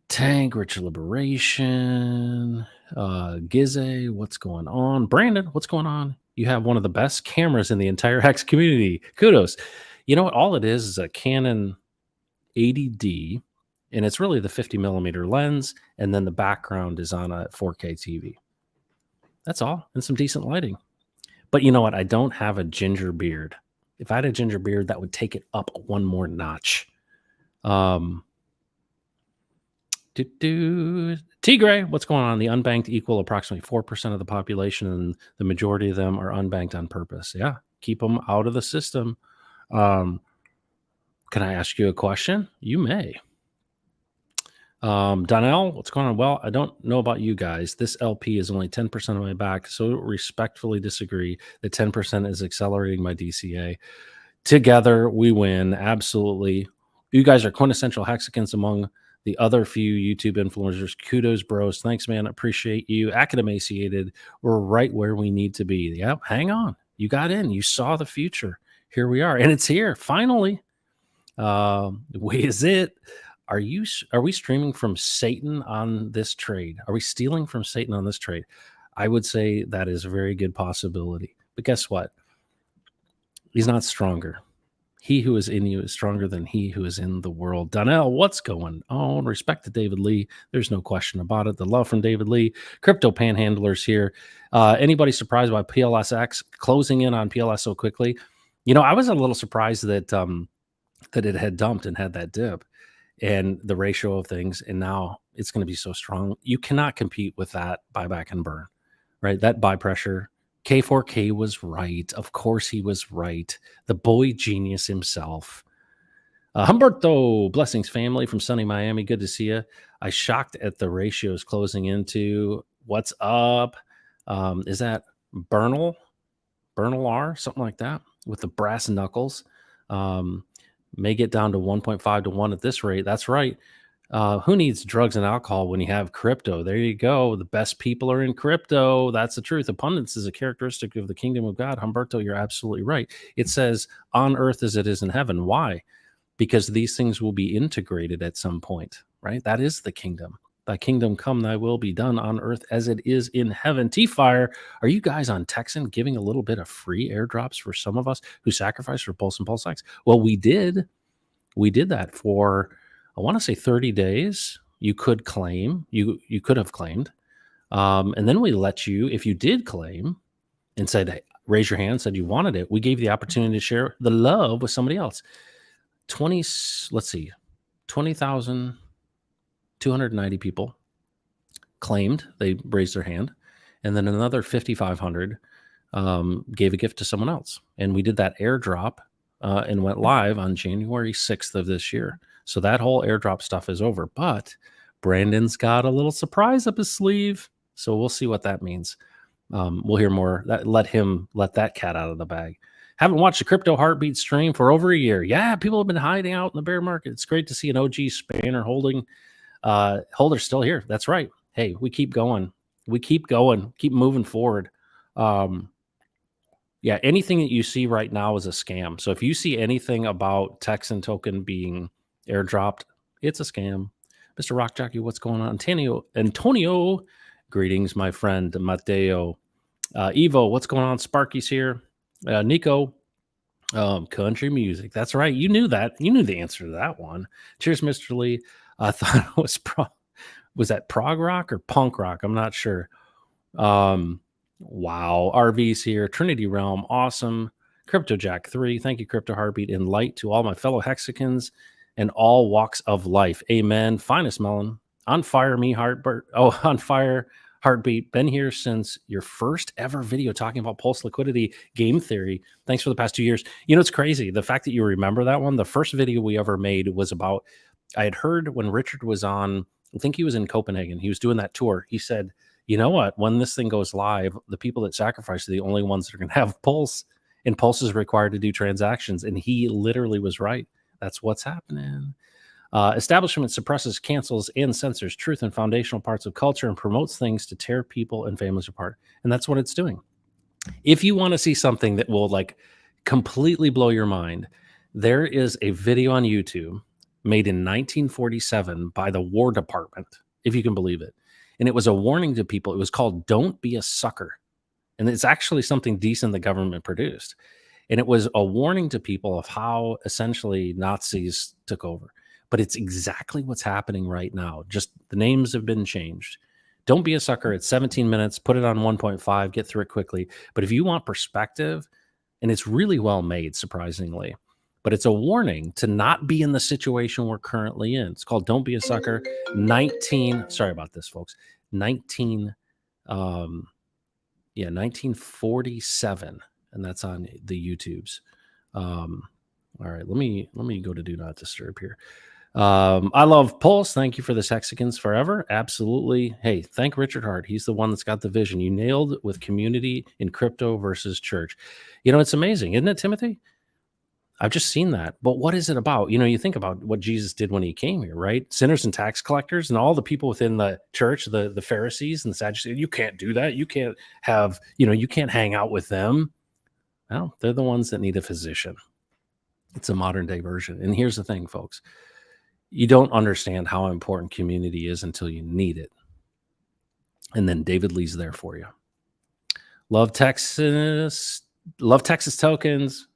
Tank, Rich Liberation, Gizzy, what's going on? Brandon, what's going on? You have one of the best cameras in the entire Hex community. Kudos. You know what? All it is a Canon 80D, and it's really the 50 millimeter lens, and then the background is on a 4K TV. That's all, and some decent lighting. But you know what? I don't have a ginger beard. If I had a ginger beard, that would take it up one more notch. Tigray, what's going on? The unbanked equal approximately 4% of the population, and the majority of them are unbanked on purpose. Yeah, keep them out of the system. Can I ask you a question? You may. Donnell, what's going on? Well, I don't know about you guys. This LP is only 10% of my back, so respectfully disagree that 10% is accelerating my DCA. Together, we win. Absolutely. You guys are quintessential hexagons among the other few YouTube influencers. Kudos, bros. Thanks, man. Appreciate you. Academaciated. We're right where we need to be. Yep. Hang on. You got in. You saw the future. Here we are, and it's here finally. Is it? Are we streaming from Satan on this trade? Are we stealing from Satan on this trade? I would say that is a very good possibility. But guess what? He's not stronger. He who is in you is stronger than he who is in the world. Donnell, what's going on? Respect to David Lee. There's no question about it. The love from David Lee. Crypto panhandlers here. Anybody surprised by PLSX closing in on PLS so quickly? I was a little surprised that that it had dumped and had that dip and the ratio of things. And now it's going to be so strong. You cannot compete with that buyback and burn, right? That buy pressure. K4K was right. Of course he was right. The boy genius himself. Humberto, blessings family from sunny Miami. Good to see you. I shocked at the ratios closing into. What's up? Is that Bernal R, something like that, with the brass knuckles? May get down to 1.5 to 1 at this rate. That's right. Who needs drugs and alcohol when you have crypto? There you go. The best people are in crypto. That's the truth. Abundance is a characteristic of the kingdom of God. Humberto, you're absolutely right. It says on earth as it is in heaven. Why? Because these things will be integrated at some point, right? That is the kingdom. Thy kingdom come, thy will be done on earth as it is in heaven. T-Fire, are you guys on Texan giving a little bit of free airdrops for some of us who sacrificed for Pulse and PulseX? Well, we did. We did that for, I want to say 30 days. You could claim, you could have claimed. And then we let you, if you did claim and said, hey, raise your hand, said you wanted it, we gave you the opportunity to share the love with somebody else. 20,290 people claimed, they raised their hand. And then another 5,500 gave a gift to someone else. And we did that airdrop and went live on January 6th of this year. So that whole airdrop stuff is over, but Brandon's got a little surprise up his sleeve. So we'll see what that means. We'll hear more. Let that cat out of the bag. Haven't watched a crypto heartbeat stream for over a year. Yeah, people have been hiding out in the bear market. It's great to see an OG Spanner holder still here. That's right. Hey, we keep going. Keep moving forward. Yeah, anything that you see right now is a scam. So if you see anything about Texan token being airdropped, it's a scam. Mr. Rock Jockey, what's going on? Antonio, greetings, my friend. Mateo. Evo, what's going on? Sparky's here. Nico, country music. That's right. You knew that. You knew the answer to that one. Cheers, Mr. Lee. I thought it was that prog rock or punk rock? I'm not sure. Wow. RV's here. Trinity Realm. Awesome. Crypto Jack 3. Thank you, Crypto Heartbeat, and light to all my fellow Hexicans and all walks of life. Amen. Finest Melon. On fire, me, Heartbeat. Oh, on fire, Heartbeat. Been here since your first ever video talking about Pulse liquidity game theory. Thanks for the past 2 years. It's crazy. The fact that you remember that one, the first video we ever made was about, I had heard when Richard was on, I think he was in Copenhagen. He was doing that tour. He said, you know what? When this thing goes live, the people that sacrifice are the only ones that are going to have Pulse, and Pulse is required to do transactions. And he literally was right. That's what's happening. Establishment suppresses, cancels, and censors truth and foundational parts of culture and promotes things to tear people and families apart. And that's what it's doing. If you want to see something that will completely blow your mind, there is a video on YouTube made in 1947 by the War Department, if you can believe it. And it was a warning to people. It was called Don't Be a Sucker. And it's actually something decent the government produced. And it was a warning to people of how essentially Nazis took over. But it's exactly what's happening right now. Just the names have been changed. Don't be a sucker. It's 17 minutes. Put it on 1.5. Get through it quickly. But if you want perspective, and it's really well made, surprisingly, but it's a warning to not be in the situation we're currently in. It's called Don't Be a Sucker. 19, sorry about this, folks. 1947. And that's on the YouTubes. All right, let me go to Do Not Disturb here. I love Pulse. Thank you for this Hexicans forever. Absolutely. Hey, thank Richard Hart. He's the one that's got the vision. You nailed with community in crypto versus church. It's amazing, isn't it, Timothy? I've just seen that. But what is it about? You think about what Jesus did when he came here, right? Sinners and tax collectors and all the people within the church, the Pharisees and the Sadducees. You can't do that. You can't have, you can't hang out with them. Well, they're the ones that need a physician. It's a modern day version. And here's the thing, folks. You don't understand how important community is until you need it. And then David Lee's there for you. Love Texas tokens.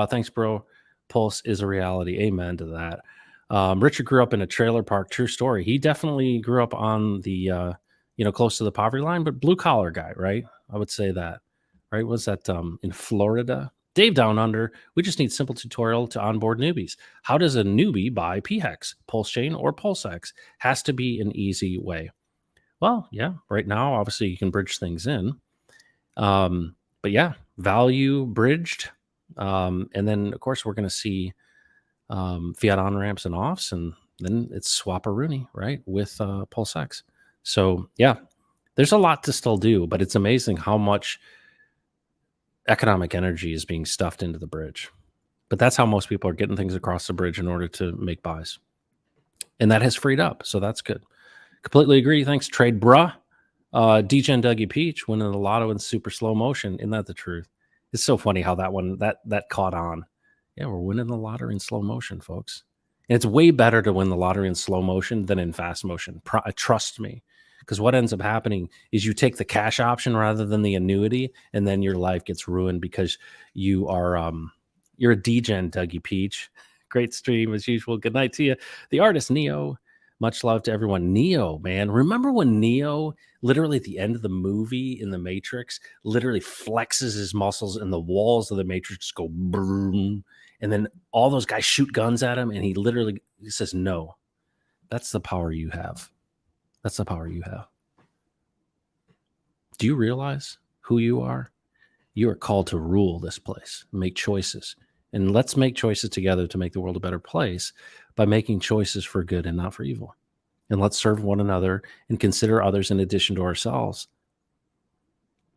Thanks, bro. Pulse is a reality. Amen to that. Richard grew up in a trailer park. True story. He definitely grew up on the, close to the poverty line, but blue collar guy, right? I would say that, right? Was that in Florida? Dave Down Under. We just need simple tutorial to onboard newbies. How does a newbie buy PHEX, PulseChain, or PulseX? Has to be an easy way. Well, yeah. Right now, obviously, you can bridge things in. But yeah, value bridged. And then, of course, we're going to see fiat on ramps and offs, and then it's swap-a-rooney, right, with PulseX. So yeah, there's a lot to still do, but it's amazing how much economic energy is being stuffed into the bridge. But that's how most people are getting things across the bridge in order to make buys, and that has freed up. So that's good. Completely agree. Thanks, Trade Bruh. DJ and Dougie Peach winning the lotto in super slow motion. Isn't that the truth? It's so funny how that one that caught on. Yeah, we're winning the lottery in slow motion, folks. And it's way better to win the lottery in slow motion than in fast motion. Trust me. Because what ends up happening is you take the cash option rather than the annuity, and then your life gets ruined because you are you're a DJ, Dougie Peach. Great stream as usual. Good night to you. The artist Neo. Much love to everyone. Neo, man. Remember when Neo, literally at the end of the movie in the Matrix, literally flexes his muscles and the walls of the Matrix go boom, and then all those guys shoot guns at him, and he says, no. That's the power you have. That's the power you have. Do you realize who you are? You are called to rule this place, make choices. And let's make choices together to make the world a better place by making choices for good and not for evil. And let's serve one another and consider others in addition to ourselves.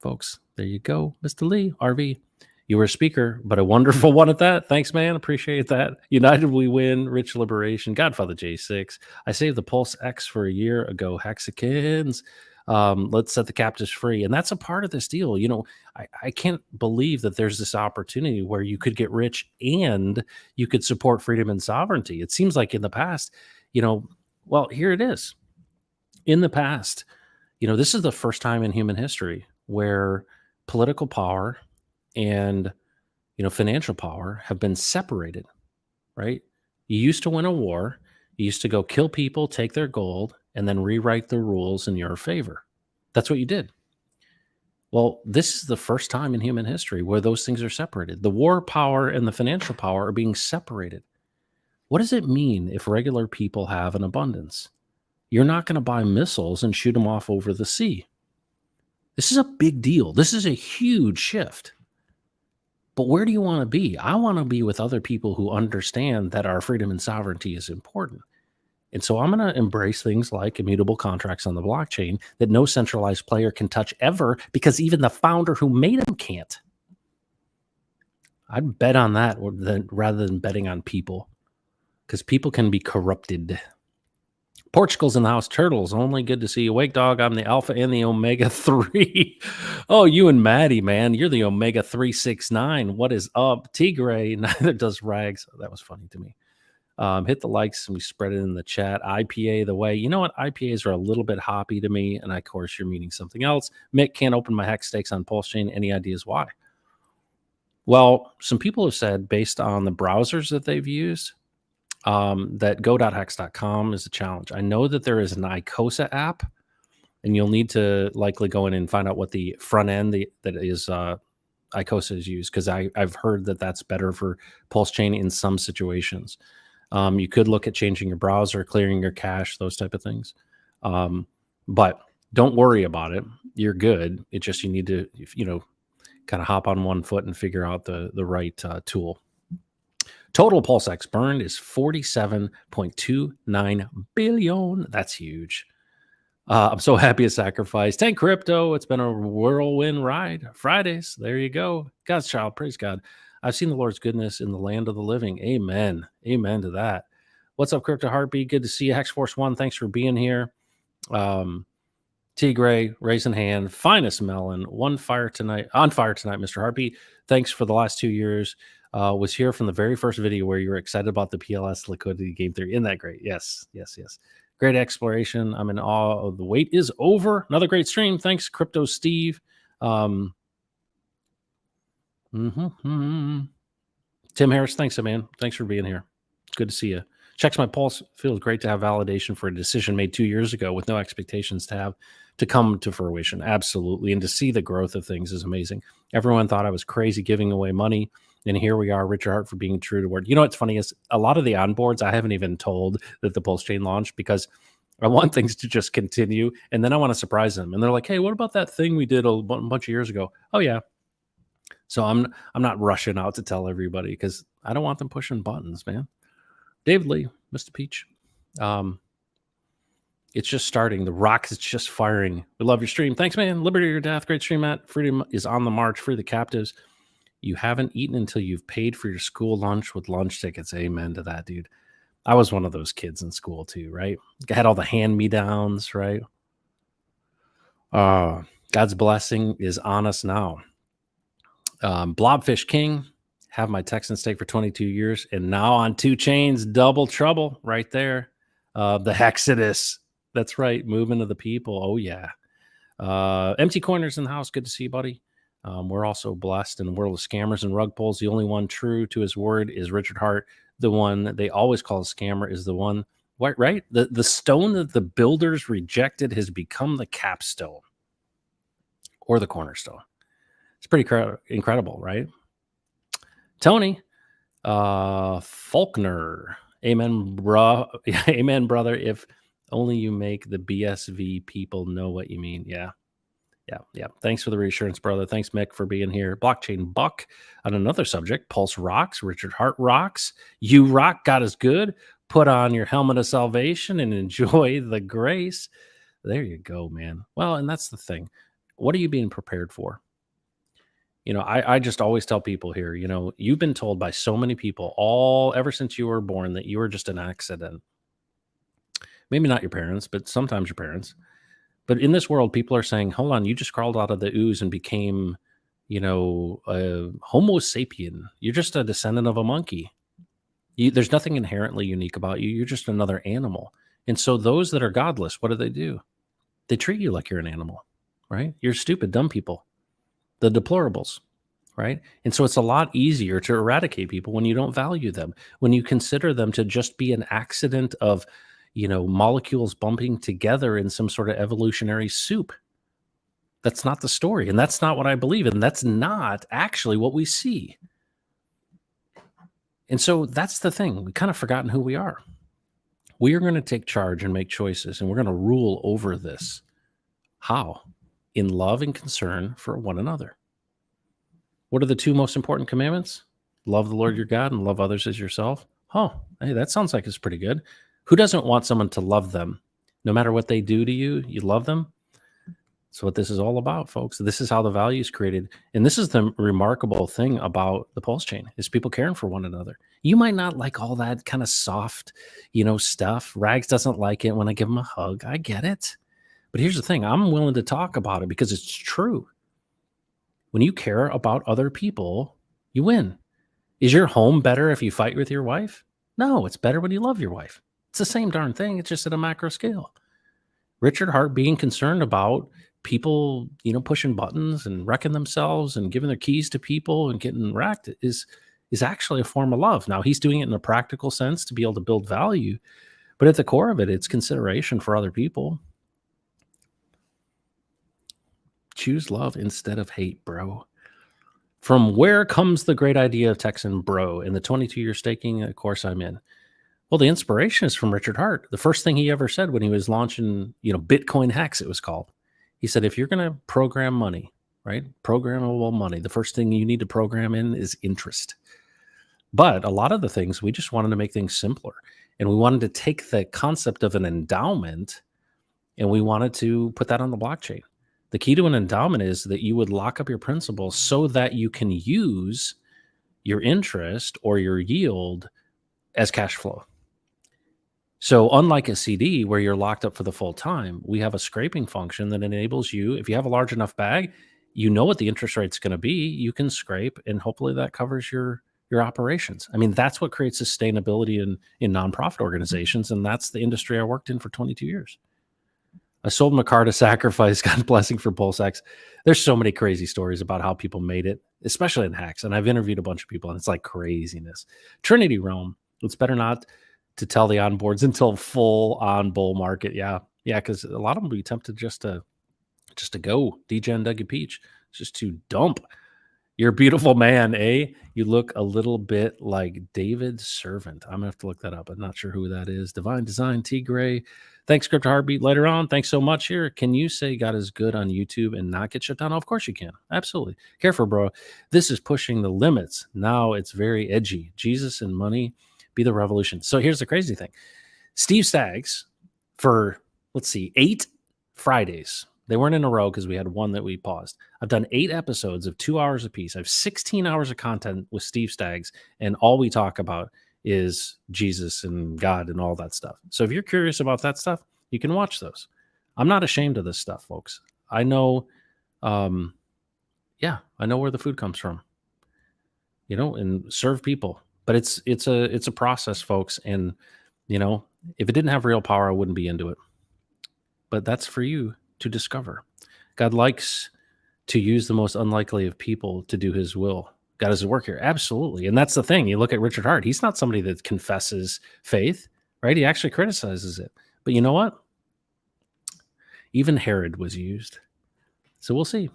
Folks, there you go. Mr. Lee, RV, you were a speaker, but a wonderful one at that. Thanks, man. Appreciate that. United we win. Rich liberation. Godfather J6. I saved the Pulse X for a year ago. Hexicans. Let's set the captives free. And that's a part of this deal. I can't believe that there's this opportunity where you could get rich and you could support freedom and sovereignty. It seems like in the past, well, here it is. In the past, this is the first time in human history where political power and, financial power have been separated, right? You used to win a war. You used to go kill people, take their gold, and then rewrite the rules in your favor. That's what you did. Well, this is the first time in human history where those things are separated. The war power and the financial power are being separated. What does it mean if regular people have an abundance? You're not going to buy missiles and shoot them off over the sea. This is a big deal. This is a huge shift. But where do you want to be? I want to be with other people who understand that our freedom and sovereignty is important. And so I'm going to embrace things like immutable contracts on the blockchain that no centralized player can touch ever, because even the founder who made them can't. I'd bet on that rather than betting on people, because people can be corrupted. Portugal's in the house. Turtles, only good to see you. Wake Dog, I'm the Alpha and the Omega 3. Oh, you and Maddie, man. You're the Omega 369. What is up? Tigray, neither does Rags. That was funny to me. Hit the likes and we spread it in the chat. IPA the way. You know what? IPAs are a little bit hoppy to me, and of course you're meaning something else. Mick can't open my hex stakes on PulseChain. Any ideas why? Well, some people have said, based on the browsers that they've used, that go.hex.com is a challenge. I know that there is an Icosa app, and you'll need to likely go in and find out what the front end that is Icosa is used, because I've heard that that's better for PulseChain in some situations. You could look at changing your browser, clearing your cache, those type of things. But don't worry about it. You're good. It's just you need to, kind of hop on one foot and figure out the right tool. Total PulseX burned is 47.29 billion. That's huge. I'm so happy to sacrifice. Tank Crypto, it's been a whirlwind ride. Fridays, there you go. God's child, praise God. I've seen the Lord's goodness in the land of the living. Amen. Amen to that. What's up, Crypto Heartbeat? Good to see you. Hex Force One, thanks for being here. T Gray, raising hand, finest melon, on fire tonight, Mr. Heartbeat. Thanks for the last 2 years. Was here from the very first video where you were excited about the PLS liquidity game theory. Isn't that great? Yes. Great exploration. I'm in awe of the wait is over. Another great stream. Thanks, Crypto Steve. Tim Harris, thanks, man. Thanks for being here. Good to see you. Checks my pulse. Feels great to have validation for a decision made 2 years ago with no expectations to come to fruition. Absolutely. And to see the growth of things is amazing. Everyone thought I was crazy giving away money. And here we are, Richard Hart for being true to word. You know what's funny is a lot of the onboards I haven't even told that the PulseChain launched because I want things to just continue. And then I want to surprise them. And they're like, hey, what about that thing we did a bunch of years ago? Oh, yeah. So I'm not rushing out to tell everybody because I don't want them pushing buttons, man. David Lee, Mr. Peach. It's just starting. The rock is just firing. We love your stream. Thanks, man. Liberty or death. Great stream, Matt. Freedom is on the march. Free the captives. You haven't eaten until you've paid for your school lunch with lunch tickets. Amen to that, dude. I was one of those kids in school too, right? I had all the hand-me-downs, right? God's blessing is on us now. Blobfish King, have my Texan steak for 22 years, and now on 2 chains, double trouble right there. The Hexodus. That's right. Movement of the people. Oh, yeah. Empty Corners in the house. Good to see you, buddy. We're also blessed in the world of scammers and rug pulls. The only one true to his word is Richard Hart. The one they always call a scammer is the one, right? The stone that the builders rejected has become the capstone or the cornerstone. It's pretty incredible, right? Tony Faulkner. Amen, bro. Amen, brother. If only you make the BSV people know what you mean. Yeah. Thanks for the reassurance, brother. Thanks, Mick, for being here. Blockchain Buck on another subject. Pulse rocks. Richard Hart rocks. You rock. God is good. Put on your helmet of salvation and enjoy the grace. There you go, man. Well, and that's the thing. What are you being prepared for? You know, I just always tell people here, you know, you've been told by so many people ever since you were born that you were just an accident. Maybe not your parents, but sometimes your parents. But in this world, people are saying, hold on, you just crawled out of the ooze and became, you know, a Homo sapien. You're just a descendant of a monkey. There's nothing inherently unique about you. You're just another animal. And so those that are godless, what do? They treat you like you're an animal, right? You're stupid, dumb people, the deplorables, right? And so it's a lot easier to eradicate people when you don't value them, when you consider them to just be an accident of, you know, molecules bumping together in some sort of evolutionary soup. That's not the story. And that's not what I believe in. That's not actually what we see. And so that's the thing. We've kind of forgotten who we are. We are going to take charge and make choices, and we're going to rule over this. How? In love and concern for one another. What are the 2 most important commandments? Love the Lord your God and love others as yourself. Oh, hey, that sounds like it's pretty good. Who doesn't want someone to love them? No matter what they do to you, you love them. That's what this is all about, folks. This is how the value is created. And this is the remarkable thing about the PulseChain is people caring for one another. You might not like all that kind of soft, you know, stuff. Rags doesn't like it when I give him a hug. I get it. But here's the thing. I'm willing to talk about it because it's true. When you care about other people, you win. Is your home better if you fight with your wife? No, it's better when you love your wife. It's the same darn thing. It's just at a macro scale. Richard Hart being concerned about people, you know, pushing buttons and wrecking themselves and giving their keys to people and getting wrecked is actually a form of love. Now, he's doing it in a practical sense to be able to build value. But at the core of it, it's consideration for other people. Choose love instead of hate, bro. From where comes the great idea of Texan bro? In the 22-year staking, of course, I'm in. Well, the inspiration is from Richard Hart. The first thing he ever said when he was launching, you know, Bitcoin Hex, it was called. He said, if you're going to program money, right? Programmable money, the first thing you need to program in is interest. But a lot of the things, we just wanted to make things simpler. And we wanted to take the concept of an endowment and we wanted to put that on the blockchain. The key to an endowment is that you would lock up your principal so that you can use your interest or your yield as cash flow. So unlike a CD where you're locked up for the full time, we have a scraping function that enables you, if you have a large enough bag, you know what the interest rate's going to be, you can scrape and hopefully that covers your operations. I mean, that's what creates sustainability in nonprofit organizations, and that's the industry I worked in for 22 years. I sold my car to sacrifice, God's blessing for PulseX. There's so many crazy stories about how people made it, especially in hacks. And I've interviewed a bunch of people, and it's like craziness. Trinity Realm, it's better not to tell the onboards until full on bull market. Yeah. Yeah. Because a lot of them will be tempted just to go DJ and Dougie Peach, just to dump. You're a beautiful man, eh? You look a little bit like David Servant. I'm going to have to look that up. I'm not sure who that is. Divine Design, T. Gray. Thanks, Crypto Heartbeat. Later on, thanks so much here. Can you say God is good on YouTube and not get shut down? Of course you can. Absolutely. Careful, bro. This is pushing the limits. Now it's very edgy. Jesus and money be the revolution. So here's the crazy thing. Steve Staggs, for, let's see, 8 Fridays. They weren't in a row because we had one that we paused. I've done 8 episodes of 2 hours apiece. I have 16 hours of content with Steve Staggs, and all we talk about is Jesus and God and all that stuff. So if you're curious about that stuff, you can watch those. I'm not ashamed of this stuff, folks. I know, I know where the food comes from, and serve people. But it's a process, folks. And if it didn't have real power, I wouldn't be into it. But that's for you to discover. God likes to use the most unlikely of people to do his will. God is at work here. Absolutely. And that's the thing. You look at Richard Hart. He's not somebody that confesses faith, right? He actually criticizes it. But you know what? Even Herod was used. So we'll see.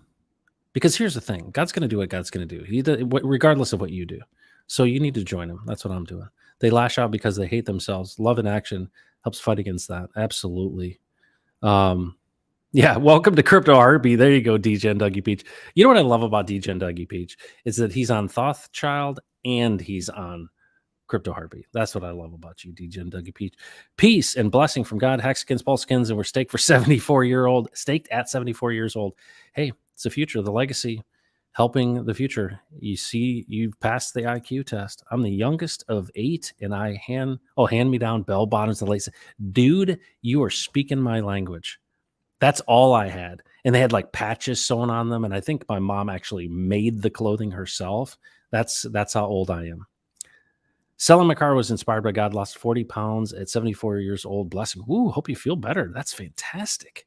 Because here's the thing. God's going to do what God's going to do, regardless of what you do. So you need to join him. That's what I'm doing. They lash out because they hate themselves. Love in action helps fight against that. Absolutely. Yeah, welcome to Crypto Heartbeat. There you go, DJ and Dougie Peach. You know what I love about DJ and Dougie Peach is that he's on Thothchild and he's on Crypto Heartbeat. That's what I love about you, DJ and Dougie Peach. Peace and blessing from God, Hexskins, Pulskins, and we're staked at 74 years old. Hey, it's the future, the legacy, helping the future. You see, you've passed the IQ test. I'm the youngest of 8, and hand me down bell bottoms and late. Dude, you are speaking my language. That's all I had. And they had like patches sewn on them. And I think my mom actually made the clothing herself. That's how old I am. Selling my car was inspired by God. Lost 40 pounds at 74 years old. Blessing. Ooh, hope you feel better. That's fantastic.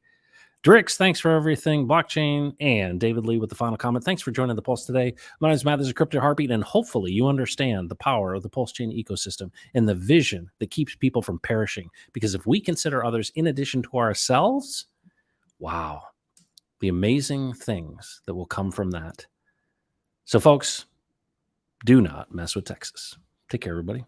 Drix, thanks for everything. Blockchain and David Lee with the final comment. Thanks for joining the Pulse today. My name is Matt. This is Crypto Heartbeat, and hopefully you understand the power of the PulseChain ecosystem and the vision that keeps people from perishing. Because if we consider others in addition to ourselves, wow, the amazing things that will come from that. So, folks, do not mess with Texas. Take care, everybody.